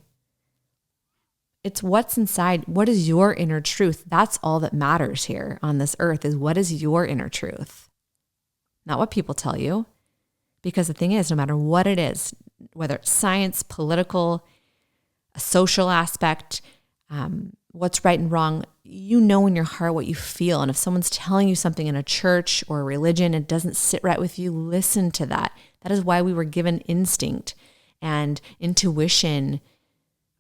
[SPEAKER 1] It's what's inside. What is your inner truth? That's all that matters here on this earth, is what is your inner truth? Not what people tell you. Because the thing is, no matter what it is, whether it's science, political, a social aspect, what's right and wrong, you know in your heart what you feel. And if someone's telling you something in a church or a religion, it doesn't sit right with you, listen to that. That is why we were given instinct and intuition.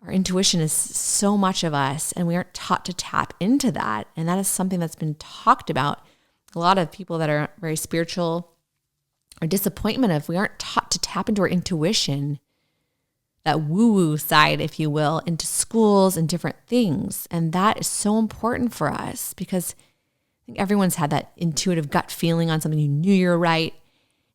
[SPEAKER 1] Our intuition is so much of us, and we aren't taught to tap into that. And that is something that's been talked about. A lot of people that are very spiritual are disappointment if we aren't taught to tap into our intuition, that woo-woo side, if you will, into schools and different things. And that is so important for us, because I think everyone's had that intuitive gut feeling on something. You knew you were right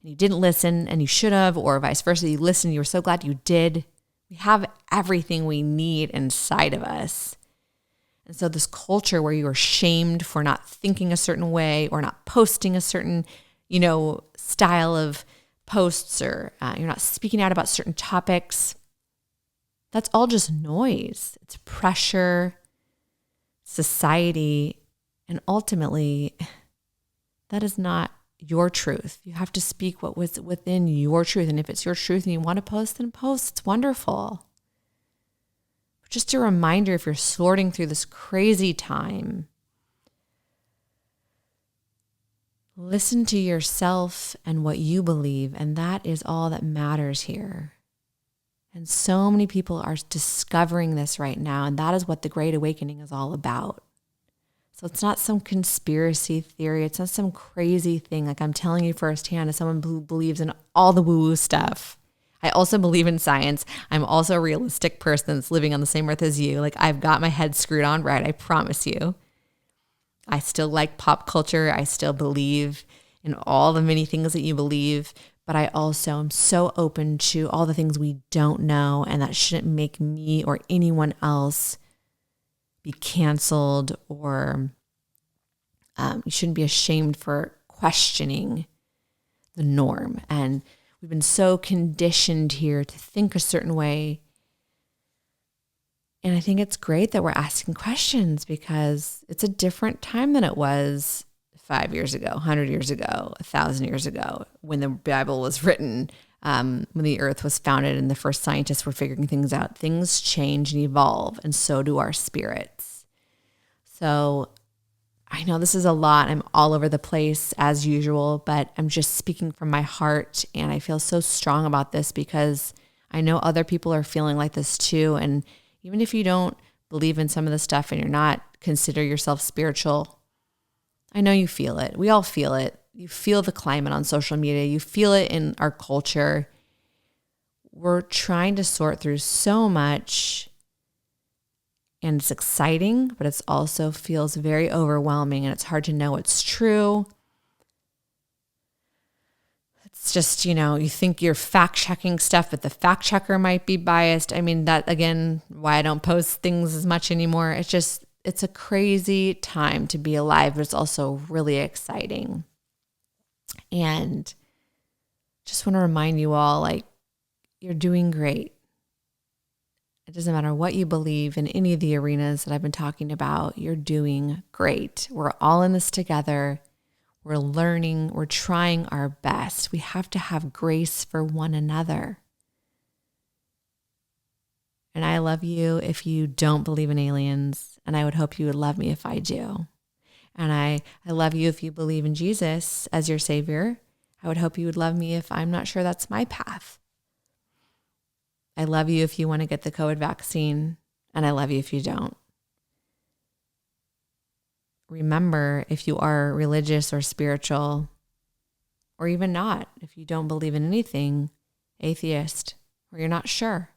[SPEAKER 1] and you didn't listen and you should have, or vice versa. You listened, you were so glad you did. We have everything we need inside of us. And so this culture where you are shamed for not thinking a certain way or not posting a certain, style of posts, or you're not speaking out about certain topics, that's all just noise. It's pressure, society, and ultimately, that is not your truth. You have to speak what was within your truth. And if it's your truth and you want to post, then post. It's wonderful. But just a reminder, if you're sorting through this crazy time, listen to yourself and what you believe, and that is all that matters here. And so many people are discovering this right now, and that is what the Great Awakening is all about. So it's not some conspiracy theory. It's not some crazy thing. Like I'm telling you firsthand as someone who believes in all the woo-woo stuff. I also believe in science. I'm also a realistic person that's living on the same earth as you. Like I've got my head screwed on right, I promise you. I still like pop culture. I still believe in all the many things that you believe, but I also am so open to all the things we don't know, and that shouldn't make me or anyone else be canceled, or you shouldn't be ashamed for questioning the norm. And we've been so conditioned here to think a certain way. And I think it's great that we're asking questions, because it's a different time than it was 5 years ago, 100 years ago, 1,000 years ago, when the Bible was written, when the earth was founded and the first scientists were figuring things out. Things change and evolve, and so do our spirits. So I know this is a lot. I'm all over the place as usual, but I'm just speaking from my heart, and I feel so strong about this because I know other people are feeling like this too. And even if you don't believe in some of the stuff and you're not consider yourself spiritual, I know you feel it. We all feel it. You feel the climate on social media. You feel it in our culture. We're trying to sort through so much, and it's exciting, but it's also feels very overwhelming, and it's hard to know what's true. It's just, you think you're fact checking stuff, but the fact checker might be biased. I mean, that again, why I don't post things as much anymore. It's a crazy time to be alive, but it's also really exciting. And just want to remind you all, like, you're doing great. It doesn't matter what you believe in any of the arenas that I've been talking about. You're doing great. We're all in this together. We're learning. We're trying our best. We have to have grace for one another. And I love you if you don't believe in aliens, and I would hope you would love me if I do. And I love you if you believe in Jesus as your Savior. I would hope you would love me if I'm not sure that's my path. I love you if you want to get the COVID vaccine, and I love you if you don't. Remember, if you are religious or spiritual, or even not, if you don't believe in anything, atheist, or you're not sure.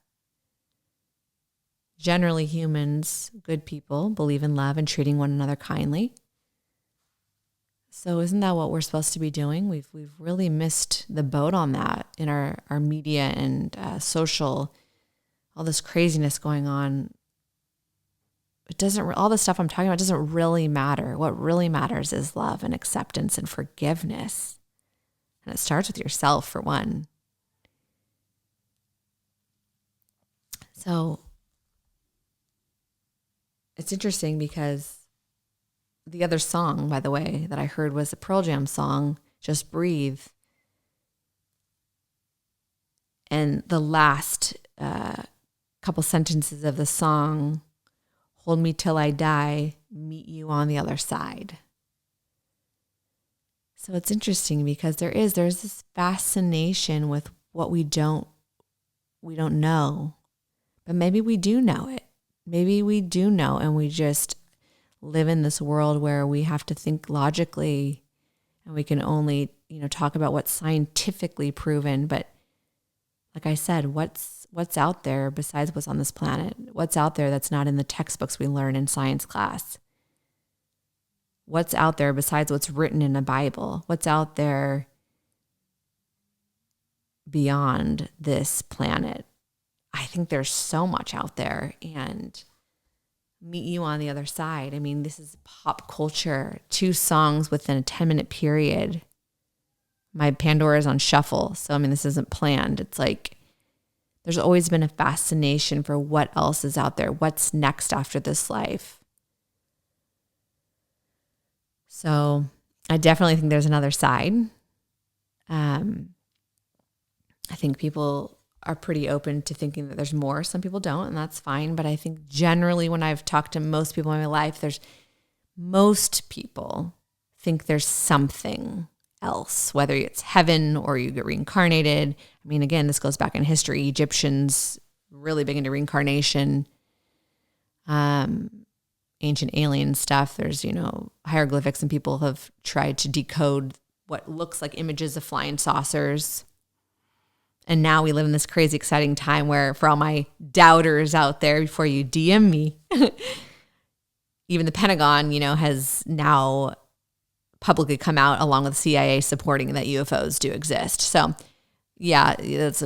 [SPEAKER 1] Generally, humans, good people, believe in love and treating one another kindly. So isn't that what we're supposed to be doing? We've really missed the boat on that in our media and social, all this craziness going on. It doesn't, all the stuff I'm talking about doesn't really matter. What really matters is love and acceptance and forgiveness. And it starts with yourself, for one. So it's interesting because the other song, by the way, that I heard was a Pearl Jam song, Just Breathe. And the last couple sentences of the song, hold me till I die, meet you on the other side. So it's interesting because there's this fascination with what we don't know, but maybe we do know it. Maybe we do know, and we just live in this world where we have to think logically, and we can only, talk about what's scientifically proven. But like I said, what's out there besides what's on this planet? What's out there that's not in the textbooks we learn in science class? What's out there besides what's written in the Bible? What's out there beyond this planet? I think there's so much out there, and meet you on the other side. I mean, this is pop culture, 2 songs within a 10-minute period. My Pandora is on shuffle. So, I mean, this isn't planned. It's like, there's always been a fascination for what else is out there. What's next after this life? So I definitely think there's another side. I think people are pretty open to thinking that there's more. Some people don't, and that's fine. But I think generally when I've talked to most people in my life, most people think there's something else, whether it's heaven or you get reincarnated. I mean, again, this goes back in history. Egyptians really big into reincarnation. Ancient alien stuff. There's, hieroglyphics, and people have tried to decode what looks like images of flying saucers. And now we live in this crazy, exciting time where, for all my doubters out there, before you DM me, even the Pentagon, has now publicly come out along with the CIA supporting that UFOs do exist. So yeah, it's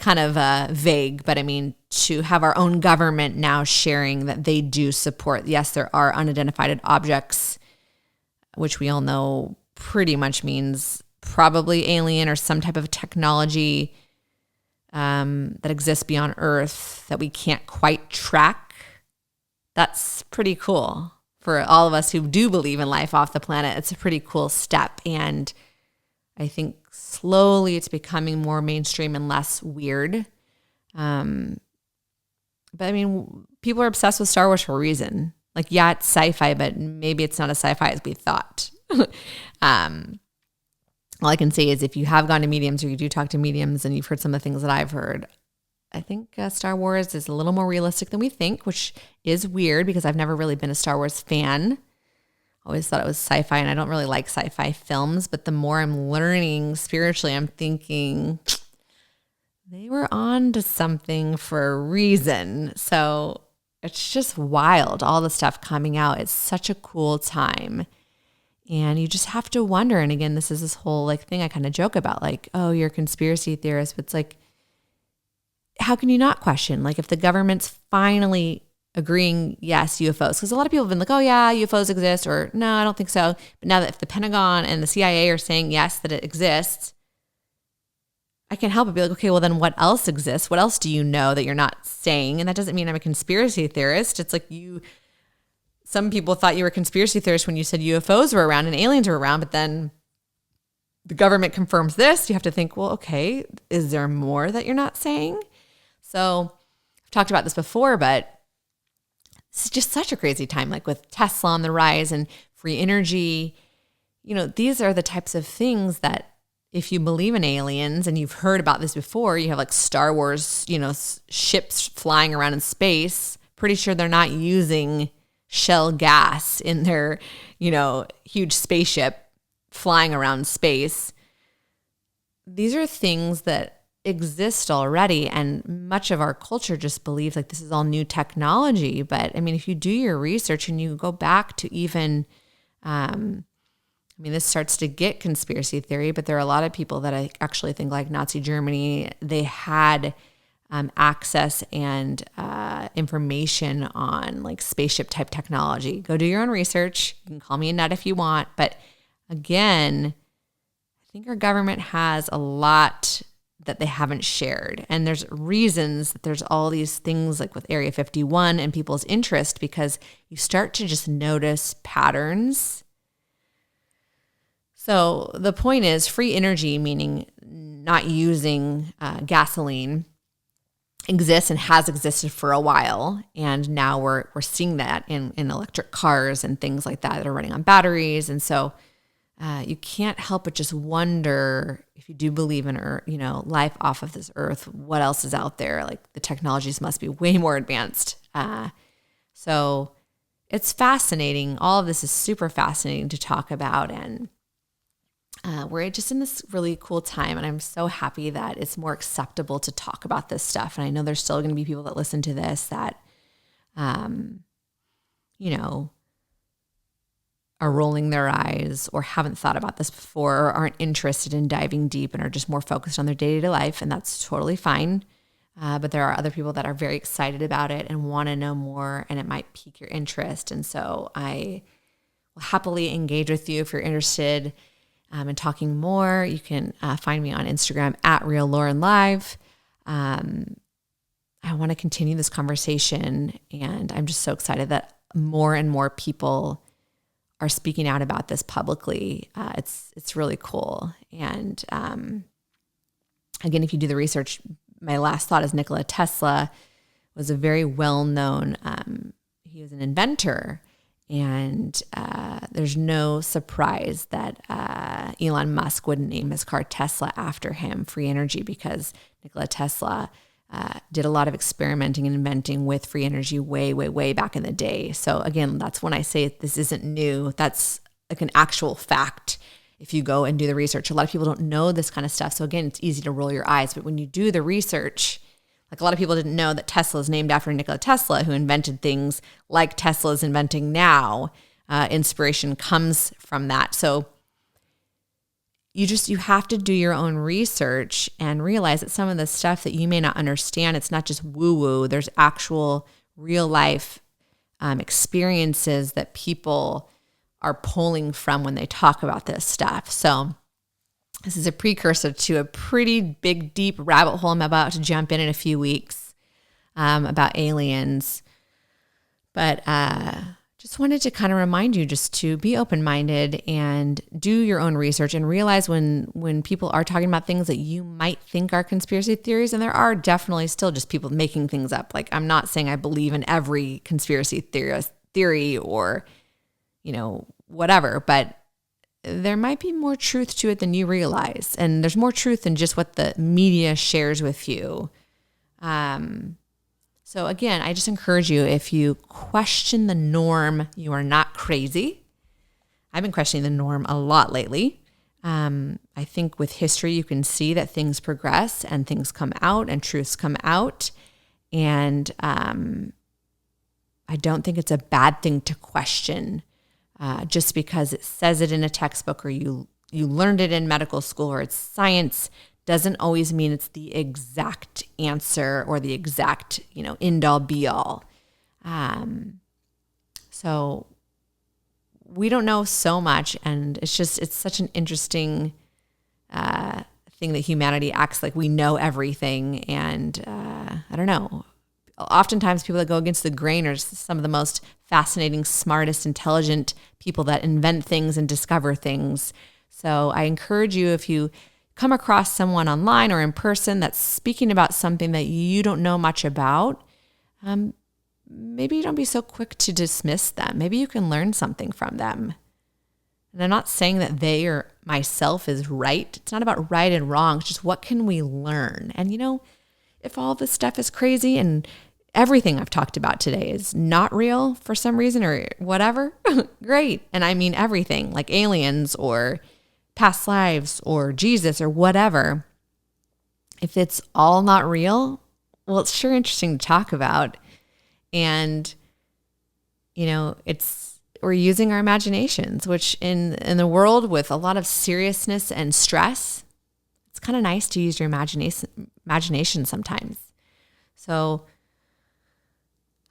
[SPEAKER 1] kind of vague, but I mean, to have our own government now sharing that they do support, yes, there are unidentified objects, which we all know pretty much means probably alien or some type of technology that exists beyond Earth that we can't quite track. That's pretty cool. For all of us who do believe in life off the planet, it's a pretty cool step. And I think slowly it's becoming more mainstream and less weird. But I mean, people are obsessed with Star Wars for a reason. Like, yeah, it's sci-fi, but maybe it's not as sci-fi as we thought. All I can say is if you have gone to mediums or you do talk to mediums and you've heard some of the things that I've heard, I think Star Wars is a little more realistic than we think, which is weird because I've never really been a Star Wars fan. Always thought it was sci-fi, and I don't really like sci-fi films, but the more I'm learning spiritually, I'm thinking they were on to something for a reason. So it's just wild, all the stuff coming out. It's such a cool time. And you just have to wonder. And again, this is this whole thing I kind of joke about, oh, you're a conspiracy theorist. But it's like, how can you not question? If the government's finally agreeing, yes, UFOs, because a lot of people have been like, oh yeah, UFOs exist, or no, I don't think so. But now that if the Pentagon and the CIA are saying yes, that it exists, I can't help but be like, okay, well then what else exists? What else do you know that you're not saying? And that doesn't mean I'm a conspiracy theorist. It's like some people thought you were a conspiracy theorist when you said UFOs were around and aliens were around, but then the government confirms this. You have to think, well, okay, is there more that you're not saying? So I've talked about this before, but it's just such a crazy time, with Tesla on the rise and free energy. These are the types of things that if you believe in aliens and you've heard about this before, you have Star Wars, ships flying around in space. Pretty sure they're not using shell gas in their, huge spaceship flying around space. These are things that exist already, and much of our culture just believes this is all new technology. But I mean, if you do your research and you go back to even, this starts to get conspiracy theory, but there are a lot of people that I actually think Nazi Germany, they had access and information on spaceship type technology. Go do your own research. You can call me a nut if you want. But again, I think our government has a lot that they haven't shared. And there's reasons that there's all these things with Area 51 and people's interest, because you start to just notice patterns. So the point is, free energy, meaning not using gasoline, exists and has existed for a while. And now we're seeing that in electric cars and things like that are running on batteries. And so you can't help but just wonder, if you do believe in life off of this earth, what else is out there? The technologies must be way more advanced. So it's fascinating. All of this is super fascinating to talk about. And we're just in this really cool time, and I'm so happy that it's more acceptable to talk about this stuff. And I know there's still going to be people that listen to this that, are rolling their eyes or haven't thought about this before or aren't interested in diving deep and are just more focused on their day-to-day life, and that's totally fine. But there are other people that are very excited about it and want to know more, and it might pique your interest. And so I will happily engage with you if you're interested in talking more. You can find me on Instagram at RealLaurenLive. I want to continue this conversation, and I'm just so excited that more and more people are speaking out about this publicly. It's really cool. And again, if you do the research, my last thought is Nikola Tesla was a very well-known, he was an inventor, and there's no surprise that Elon Musk would name his car Tesla after him, free energy, because Nikola Tesla did a lot of experimenting and inventing with free energy way, way, way back in the day. So again, that's when I say this isn't new. That's like an actual fact. If you go and do the research, a lot of people don't know this kind of stuff. So again, it's easy to roll your eyes. But when you do the research, like a lot of people didn't know that Tesla is named after Nikola Tesla, who invented things like Tesla's inventing now. Inspiration comes from that. So you have to do your own research and realize that some of the stuff that you may not understand, it's not just woo-woo. There's actual real life experiences that people are pulling from when they talk about this stuff. So this is a precursor to a pretty big, deep rabbit hole I'm about to jump in a few weeks about aliens. But just wanted to kind of remind you just to be open-minded and do your own research and realize when people are talking about things that you might think are conspiracy theories, and there are definitely still just people making things up. Like, I'm not saying I believe in every conspiracy theory or, whatever, but there might be more truth to it than you realize. And there's more truth than just what the media shares with you. So again, I just encourage you, if you question the norm, you are not crazy. I've been questioning the norm a lot lately. I think with history, you can see that things progress and things come out and truths come out. And I don't think it's a bad thing to question just because it says it in a textbook or you learned it in medical school or it's science. Doesn't always mean it's the exact answer or the exact, end all be all. So we don't know so much, and it's such an interesting thing that humanity acts like we know everything. And I don't know. Oftentimes people that go against the grain are some of the most fascinating, smartest, intelligent people that invent things and discover things. So I encourage you, if you come across someone online or in person that's speaking about something that you don't know much about, maybe don't be so quick to dismiss them. Maybe you can learn something from them. And I'm not saying that they or myself is right. It's not about right and wrong. It's just, what can we learn? And if all this stuff is crazy and everything I've talked about today is not real for some reason or whatever, great. And I mean everything, like aliens or past lives or Jesus or whatever. If it's all not real, well, it's sure interesting to talk about. And, we're using our imaginations, which in the world with a lot of seriousness and stress, it's kind of nice to use your imagination sometimes. So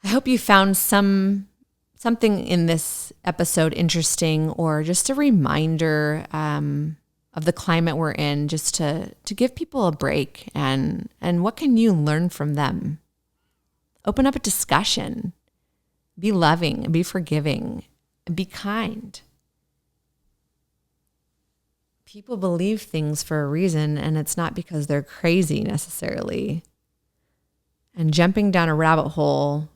[SPEAKER 1] I hope you found something in this episode interesting, or just a reminder of the climate we're in, just to give people a break and what can you learn from them? Open up a discussion. Be loving, be forgiving, be kind. People believe things for a reason, and it's not because they're crazy necessarily. And jumping down a rabbit hole,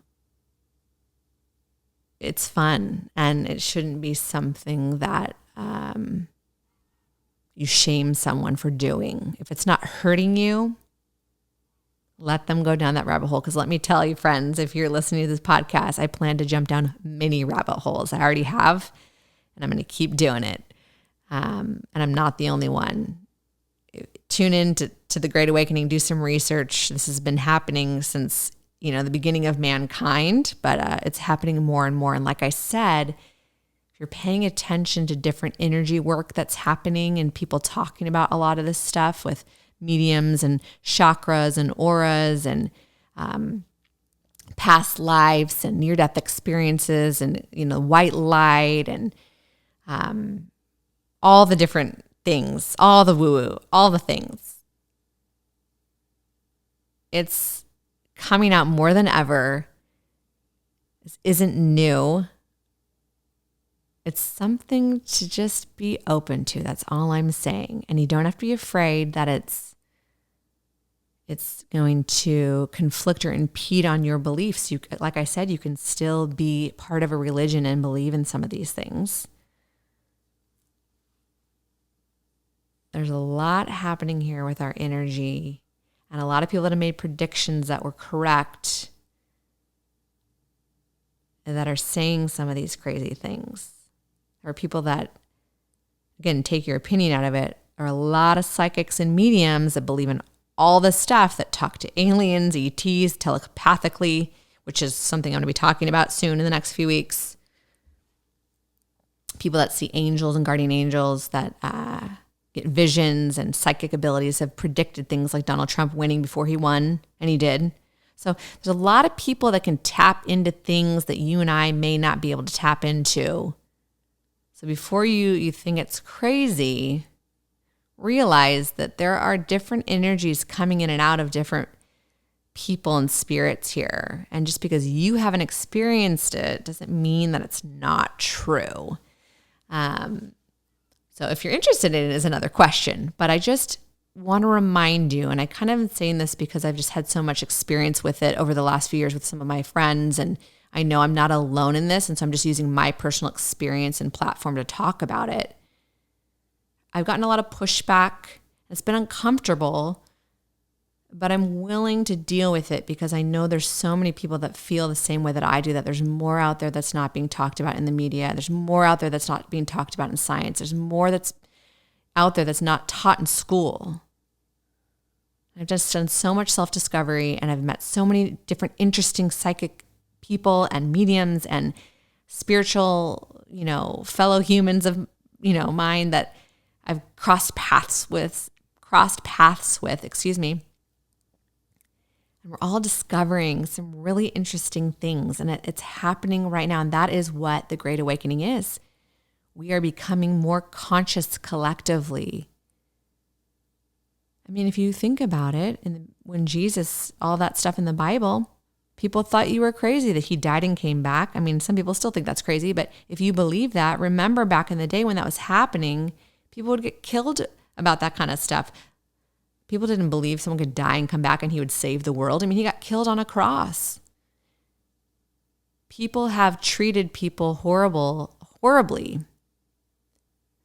[SPEAKER 1] it's fun, and it shouldn't be something that you shame someone for doing. If it's not hurting you, let them go down that rabbit hole. Because let me tell you, friends, if you're listening to this podcast, I plan to jump down many rabbit holes. I already have, and I'm going to keep doing it. And I'm not the only one. Tune in to The Great Awakening, do some research. This has been happening since the beginning of mankind, but it's happening more and more. And like I said, if you're paying attention to different energy work that's happening and people talking about a lot of this stuff with mediums and chakras and auras and past lives and near-death experiences and, white light and all the different things, all the woo-woo, all the things. It's coming out more than ever. This isn't new. It's something to just be open to. That's all I'm saying. And you don't have to be afraid that it's going to conflict or impede on your beliefs. Like I said, you can still be part of a religion and believe in some of these things. There's a lot happening here with our energy, and a lot of people that have made predictions that were correct and that are saying some of these crazy things. There are people that, again, take your opinion out of it. There are a lot of psychics and mediums that believe in all this stuff, that talk to aliens, ETs, telepathically, which is something I'm going to be talking about soon in the next few weeks. People that see angels and guardian angels, that get visions and psychic abilities, have predicted things like Donald Trump winning before he won, and he did. So there's a lot of people that can tap into things that you and I may not be able to tap into. So before you think it's crazy, realize that there are different energies coming in and out of different people and spirits here. And just because you haven't experienced it doesn't mean that it's not true. So if you're interested in it is another question, but I just want to remind you, and I kind of am saying this because I've just had so much experience with it over the last few years with some of my friends, and I know I'm not alone in this, and so I'm just using my personal experience and platform to talk about it. I've gotten a lot of pushback. It's been uncomfortable, but I'm willing to deal with it because I know there's so many people that feel the same way that I do, that there's more out there that's not being talked about in the media. There's more out there that's not being talked about in science. There's more that's out there that's not taught in school. I've just done so much self-discovery, and I've met so many different interesting psychic people and mediums and spiritual, fellow humans of, mine that I've crossed paths with, and we're all discovering some really interesting things, and it's happening right now. And that is what the Great Awakening is. We are becoming more conscious collectively. I mean, if you think about it, when Jesus, all that stuff in the Bible, people thought you were crazy that he died and came back. I mean, some people still think that's crazy, but if you believe that, remember back in the day when that was happening, people would get killed about that kind of stuff. People didn't believe someone could die and come back and he would save the world. I mean, he got killed on a cross. People have treated people horribly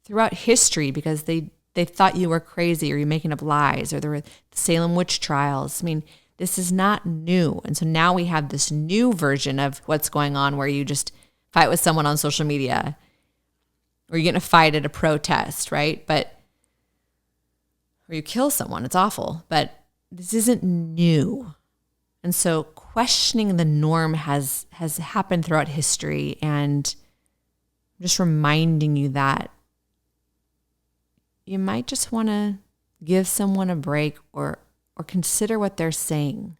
[SPEAKER 1] throughout history because they thought you were crazy or you're making up lies, or there were the Salem witch trials. I mean, this is not new. And so now we have this new version of what's going on where you just fight with someone on social media, or you get in a fight at a protest, right? Or you kill someone. It's awful, but this isn't new. And so questioning the norm has happened throughout history, and I'm just reminding you that you might just want to give someone a break or consider what they're saying,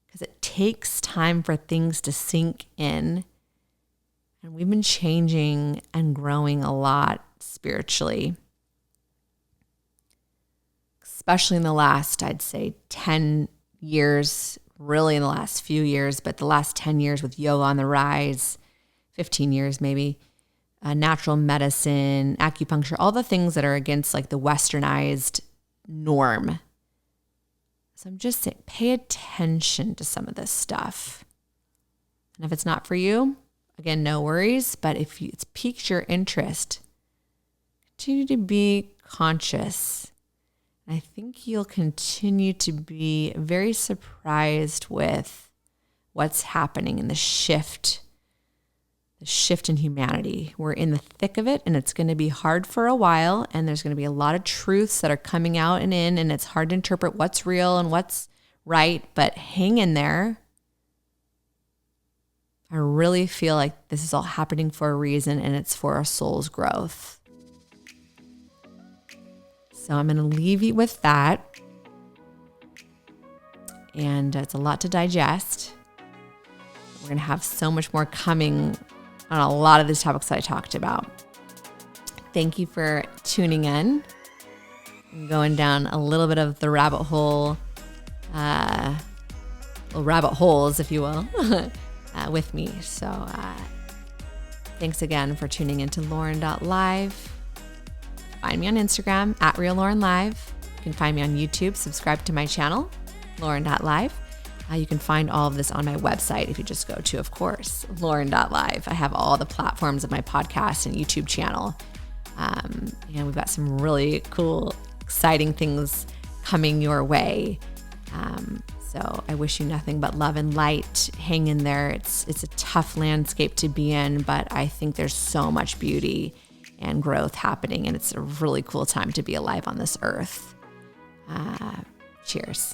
[SPEAKER 1] because it takes time for things to sink in. And we've been changing and growing a lot spiritually, especially in the last, I'd say 10 years, really in the last few years, but the last 10 years with yoga on the rise, 15 years maybe, natural medicine, acupuncture, all the things that are against like the westernized norm. So I'm just saying, pay attention to some of this stuff. And if it's not for you, again, no worries. But if it's piqued your interest, continue to be conscious. I think you'll continue to be very surprised with what's happening in the shift in humanity. We're in the thick of it, and it's going to be hard for a while, and there's going to be a lot of truths that are coming out and in, and it's hard to interpret what's real and what's right, but hang in there. I really feel like this is all happening for a reason, and it's for our soul's growth. So I'm going to leave you with that. And it's a lot to digest. We're going to have so much more coming on a lot of these topics that I talked about. Thank you for tuning in. I'm going down a little bit of the rabbit hole, rabbit holes, if you will, with me. So thanks again for tuning into Lauren.live. Find me on Instagram at RealLaurenLive. You can find me on YouTube. Subscribe to my channel, Lauren.live. You can find all of this on my website if you just go to, of course, Lauren.live. I have all the platforms of my podcast and YouTube channel. And we've got some really cool, exciting things coming your way. So I wish you nothing but love and light. Hang in there. It's a tough landscape to be in, but I think there's so much beauty and growth happening, and it's a really cool time to be alive on this earth. Cheers.